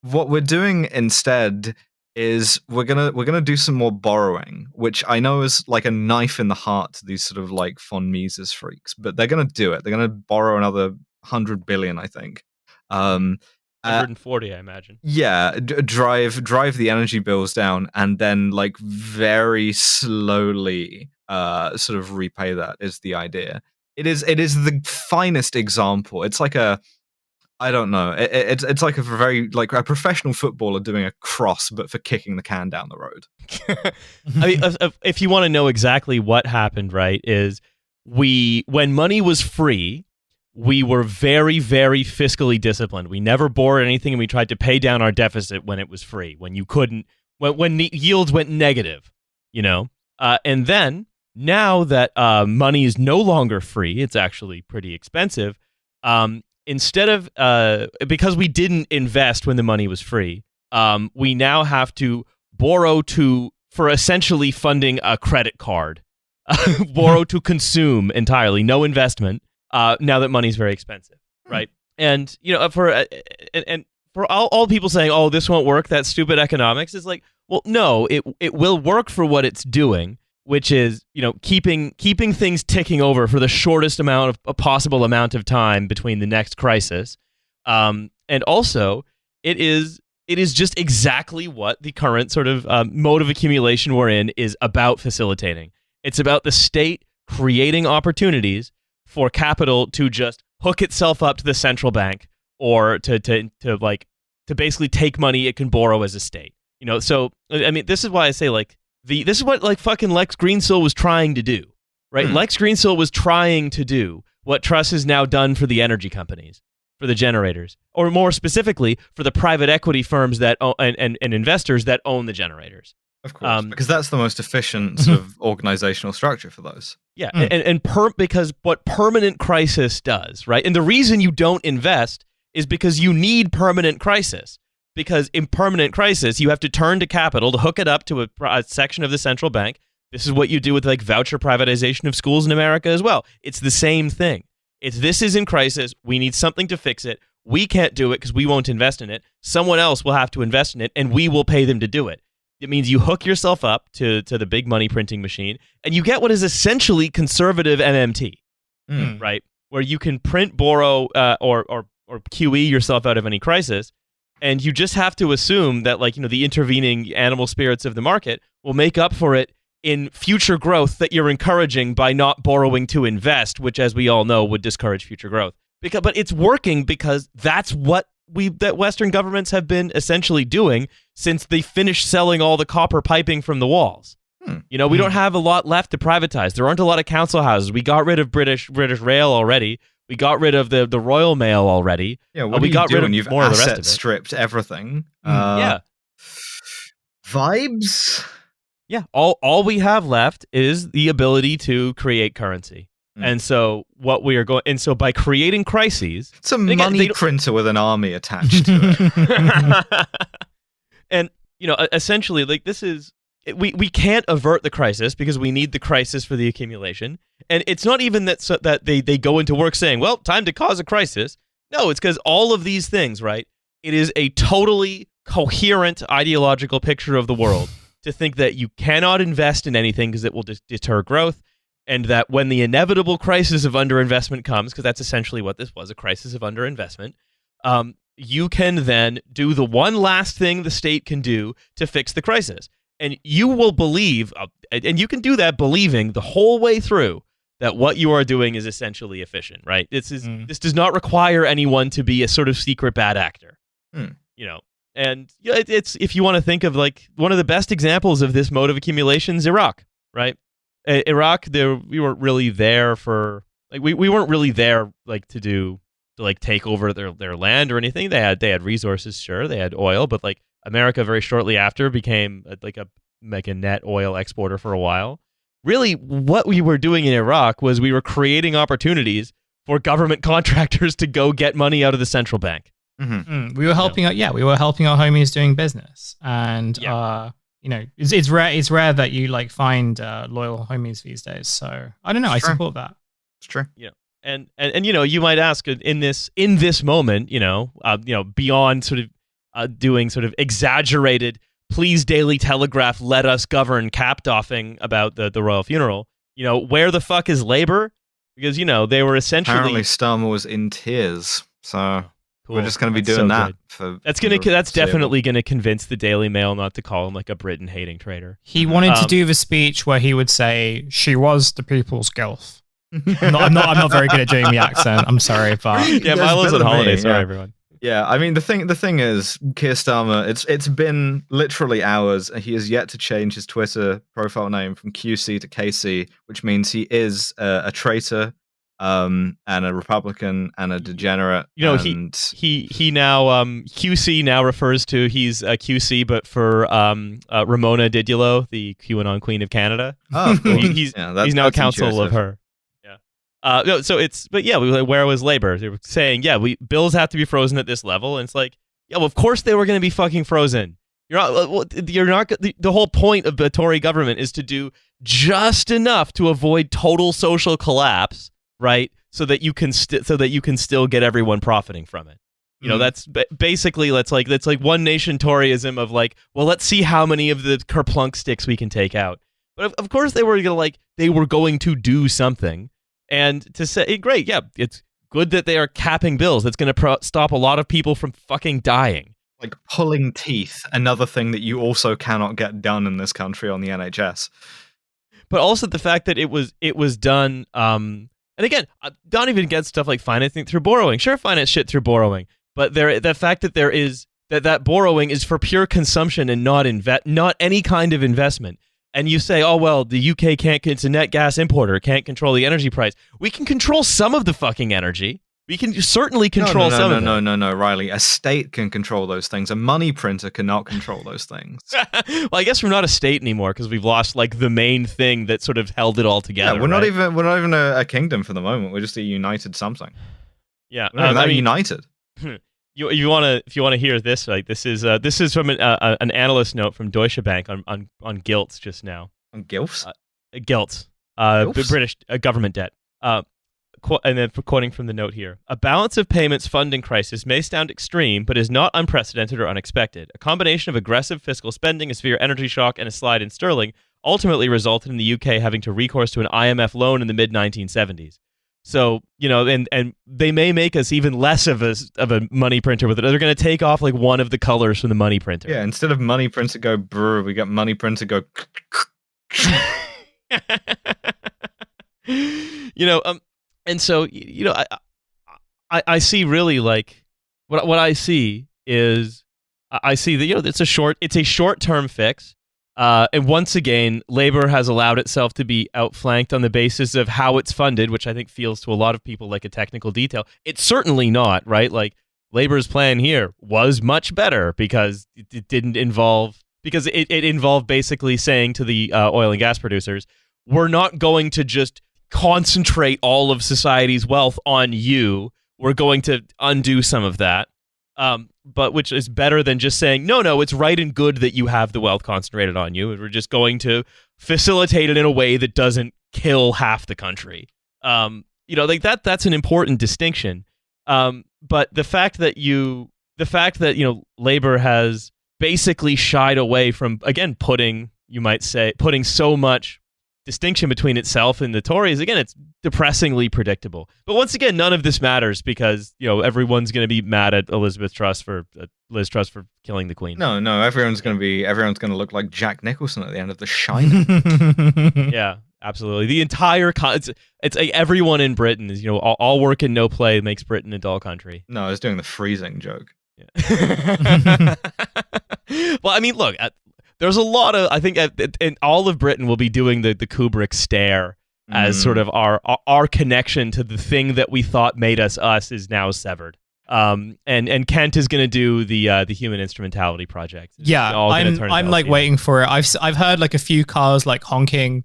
[SPEAKER 1] what we're doing instead is we're gonna do some more borrowing, which I know is like a knife in the heart to these sort of like von Mises freaks, but they're gonna do it. They're gonna borrow another 100 billion, I think.
[SPEAKER 2] 140, I imagine.
[SPEAKER 1] Yeah, drive the energy bills down, and then like very slowly, sort of repay that is the idea. It is the finest example. It's like a, I don't know. It's like a very like a professional footballer doing a cross, but for kicking the can down the road.
[SPEAKER 2] I mean, if you want to know exactly what happened, right, is when money was free, we were very, very fiscally disciplined. We never borrowed anything, and we tried to pay down our deficit when it was free. When you couldn't, when yields went negative, and then now that money is no longer free, it's actually pretty expensive. Instead of because we didn't invest when the money was free, we now have to borrow for essentially funding a credit card, borrow to consume entirely, no investment. Now that money's very expensive, right? And for all people saying, "Oh, this won't work," that's stupid economics, is like, well, no, it will work for what it's doing, which is keeping things ticking over for the shortest possible amount of time between the next crisis, and also it is just exactly what the current sort of mode of accumulation we're in is about facilitating. It's about the state creating opportunities for capital to just hook itself up to the central bank, or to basically take money it can borrow as a state. So I mean, this is why I say this is what fucking Lex Greensill was trying to do, right? Lex Greensill was trying to do what Truss has now done for the energy companies, for the generators, or more specifically for the private equity firms that and investors that own the generators.
[SPEAKER 1] Of course, because that's the most efficient sort of organizational structure for those.
[SPEAKER 2] Yeah, because what permanent crisis does, right? And the reason you don't invest is because you need permanent crisis. Because in permanent crisis, you have to turn to capital to hook it up to a section of the central bank. This is what you do with voucher privatization of schools in America as well. It's the same thing. This is in crisis. We need something to fix it. We can't do it because we won't invest in it. Someone else will have to invest in it, and we will pay them to do it. It means you hook yourself up to the big money printing machine, and you get what is essentially conservative MMT, right? Where you can print, borrow, or QE yourself out of any crisis. And you just have to assume that, the intervening animal spirits of the market will make up for it in future growth that you're encouraging by not borrowing to invest, which, as we all know, would discourage future growth. But it's working because that's what that Western governments have been essentially doing since they finished selling all the copper piping from the walls. We don't have a lot left to privatize. There aren't a lot of council houses. We got rid of British Rail already. We got rid of the Royal Mail already.
[SPEAKER 1] Yeah, what
[SPEAKER 2] we
[SPEAKER 1] are
[SPEAKER 2] got
[SPEAKER 1] you
[SPEAKER 2] rid
[SPEAKER 1] doing?
[SPEAKER 2] of
[SPEAKER 1] You've
[SPEAKER 2] more of the rest
[SPEAKER 1] asset
[SPEAKER 2] of it.
[SPEAKER 1] stripped everything.
[SPEAKER 2] Yeah.
[SPEAKER 1] Vibes?
[SPEAKER 2] Yeah. All we have left is the ability to create currency. And so what we are going, and so by creating crises,
[SPEAKER 1] it's a money printer with an army attached to it.
[SPEAKER 2] And essentially, this is we can't avert the crisis because we need the crisis for the accumulation. And it's not even that they go into work saying, well, time to cause a crisis. No, it's because all of these things, right? It is a totally coherent ideological picture of the world to think that you cannot invest in anything because it will deter growth, and that when the inevitable crisis of underinvestment comes, because that's essentially what this was, a crisis of underinvestment, you can then do the one last thing the state can do to fix the crisis. And you will believe, and you can do that believing the whole way through that what you are doing is essentially efficient, right? This does not require anyone to be a sort of secret bad actor, And it's, if you want to think of one of the best examples of this mode of accumulation is Iraq, right? Iraq, we weren't really there for we weren't really there to take over their land or anything. They had resources, sure, they had oil, but America very shortly after became a net oil exporter for a while. Really, what we were doing in Iraq was we were creating opportunities for government contractors to go get money out of the central bank.
[SPEAKER 3] We were helping out. Yeah, we were helping our homies doing business, and it's rare. It's rare that you find loyal homies these days. So I don't know. I support that.
[SPEAKER 1] It's true.
[SPEAKER 2] Yeah. And you might ask in this moment, beyond sort of doing sort of exaggerated, please Daily Telegraph, let us govern cap-doffing about the royal funeral. Where the fuck is Labour? Because they were essentially
[SPEAKER 1] apparently Starmer was in tears, so
[SPEAKER 2] cool.
[SPEAKER 1] We're just going to be
[SPEAKER 2] That's
[SPEAKER 1] doing
[SPEAKER 2] so
[SPEAKER 1] that.
[SPEAKER 2] Good. That's definitely going to convince the Daily Mail not to call him like a Britain-hating traitor.
[SPEAKER 3] He wanted to do the speech where he would say, "She was the people's gilf." I'm not very good at doing the accent. I'm sorry, but
[SPEAKER 2] yeah, Milo's on holiday. Sorry, everyone.
[SPEAKER 1] Yeah, I mean the thing is, Keir Starmer. It's been literally hours, and he has yet to change his Twitter profile name from QC to KC, which means he is a traitor, and a Republican and a degenerate.
[SPEAKER 2] He now QC now refers to he's a QC, but for Ramona Didulo, the QAnon Queen of Canada.
[SPEAKER 1] Oh, of course.
[SPEAKER 2] he's now a counsel of her. Where was Labour? They were saying, bills have to be frozen at this level, and it's like, of course they were going to be fucking frozen. You're not. The whole point of the Tory government is to do just enough to avoid total social collapse, right? So that you can still get everyone profiting from it. That's basically that's like one nation Toryism of like, well, let's see how many of the kerplunk sticks we can take out. But of course they were going to do something. And to say, great, it's good that they are capping bills. That's going to stop a lot of people from fucking dying.
[SPEAKER 1] Like pulling teeth, another thing that you also cannot get done in this country on the NHS.
[SPEAKER 2] But also the fact that it was done, and again, don't even get stuff like financing through borrowing. Sure, finance shit through borrowing, but the fact that there is that borrowing is for pure consumption and not any kind of investment. And you say, oh, well, the UK it's a net gas importer, can't control the energy price. We can control some of the fucking energy. We can certainly control some of it.
[SPEAKER 1] No, Riley. A state can control those things. A money printer cannot control those things.
[SPEAKER 2] Well, I guess we're not a state anymore because we've lost like the main thing that sort of held it all together.
[SPEAKER 1] Yeah, we're not even a kingdom for the moment. We're just a united something.
[SPEAKER 2] Yeah,
[SPEAKER 1] we're not united.
[SPEAKER 2] If you want to hear this, like this is from an analyst note from Deutsche Bank on gilts just now.
[SPEAKER 1] On gilts?
[SPEAKER 2] Gilts. British government debt. And then quoting from the note here, a balance of payments funding crisis may sound extreme, but is not unprecedented or unexpected. A combination of aggressive fiscal spending, a severe energy shock, and a slide in sterling ultimately resulted in the UK having to recourse to an IMF loan in the mid-1970s. So, and they may make us even less of a money printer with it. They're going to take off like one of the colors from the money printer.
[SPEAKER 1] Yeah, instead of money printer go brr, we got money printer go.
[SPEAKER 2] And so, I see really like what I see is I see that it's a short-term fix. And once again, Labour has allowed itself to be outflanked on the basis of how it's funded, which I think feels to a lot of people like a technical detail. It's certainly not, right? Like Labour's plan here was much better because it didn't involve, because it involved basically saying to the oil and gas producers, we're not going to just concentrate all of society's wealth on you. We're going to undo some of that. But which is better than just saying, no, it's right and good that you have the wealth concentrated on you. We're just going to facilitate it in a way that doesn't kill half the country. Like that's an important distinction. But the fact that Labour has basically shied away from, again, putting so much distinction between itself and the Tories, again, it's depressingly predictable. But once again, none of this matters because everyone's going to be mad at Liz Truss for killing the Queen.
[SPEAKER 1] No, everyone's going to look like Jack Nicholson at the end of The Shining.
[SPEAKER 2] Yeah, absolutely. The entire it's like everyone in Britain is all work and no play makes Britain a dull country.
[SPEAKER 1] No, I was doing the freezing joke.
[SPEAKER 2] Yeah. Well, I mean, look. There's a lot of, I think, in all of Britain will be doing the Kubrick stare as sort of our connection to the thing that we thought made us is now severed. And Kent is going to do the Human Instrumentality Project.
[SPEAKER 3] Yeah, I'm like waiting for it. I've heard like a few cars like honking,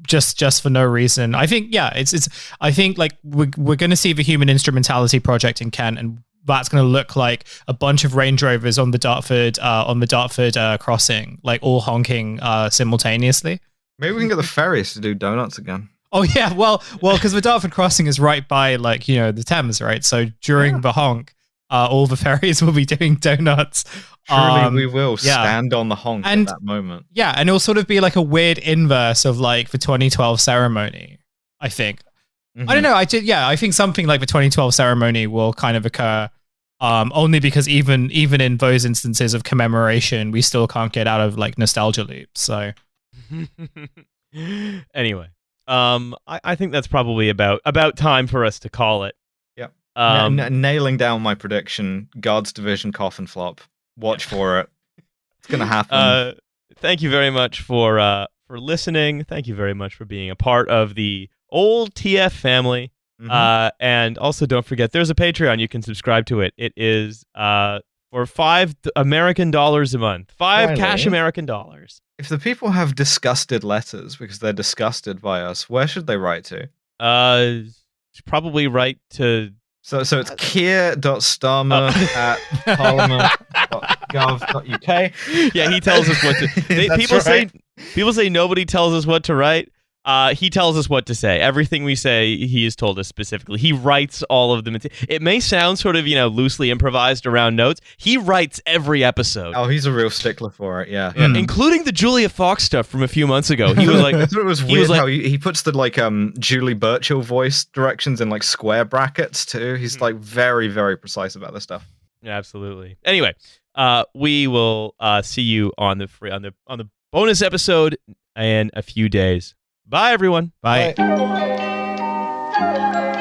[SPEAKER 3] just for no reason. I think I think like we're going to see the Human Instrumentality Project in Kent, and that's going to look like a bunch of Range Rovers on the Dartford crossing, like all honking simultaneously.
[SPEAKER 1] Maybe we can get the ferries to do donuts again.
[SPEAKER 3] Oh yeah, well, because the Dartford Crossing is right by the Thames, right? So during the honk, all the ferries will be doing donuts.
[SPEAKER 1] Truly, we will stand on the honk at that moment.
[SPEAKER 3] Yeah, and it'll sort of be like a weird inverse of like the 2012 ceremony, I think. I don't know. I think something like the 2012 ceremony will kind of occur, only because even in those instances of commemoration, we still can't get out of like nostalgia loops. So
[SPEAKER 2] anyway, I think that's probably about time for us to call it.
[SPEAKER 1] Yeah. Nailing down my prediction: Guards Division coffin flop. Watch for it. It's gonna happen.
[SPEAKER 2] Thank you very much for listening. Thank you very much for being a part of the old TF family. And also don't forget, there's a Patreon. You can subscribe to it. It is for $5 American dollars a month. Cash American dollars.
[SPEAKER 1] If the people have disgusted letters because they're disgusted by us, where should they write to?
[SPEAKER 2] Probably write to...
[SPEAKER 1] So it's kier.starmer@parliament.gov.uk.
[SPEAKER 2] Yeah, he tells us what to... People say nobody tells us what to write. He tells us what to say. Everything we say, he has told us specifically. He writes all of them. It may sound sort of, loosely improvised around notes. He writes every episode.
[SPEAKER 1] Oh, he's a real stickler for it, yeah.
[SPEAKER 2] Including the Julia Fox stuff from a few months ago. He was like...
[SPEAKER 1] I thought it was weird how he puts the, Julie Burchill voice directions in, square brackets, too. He's, very, very precise about this stuff.
[SPEAKER 2] Yeah, absolutely. Anyway, we will see you on the bonus episode in a few days. Bye, everyone.
[SPEAKER 3] Bye.
[SPEAKER 1] Bye.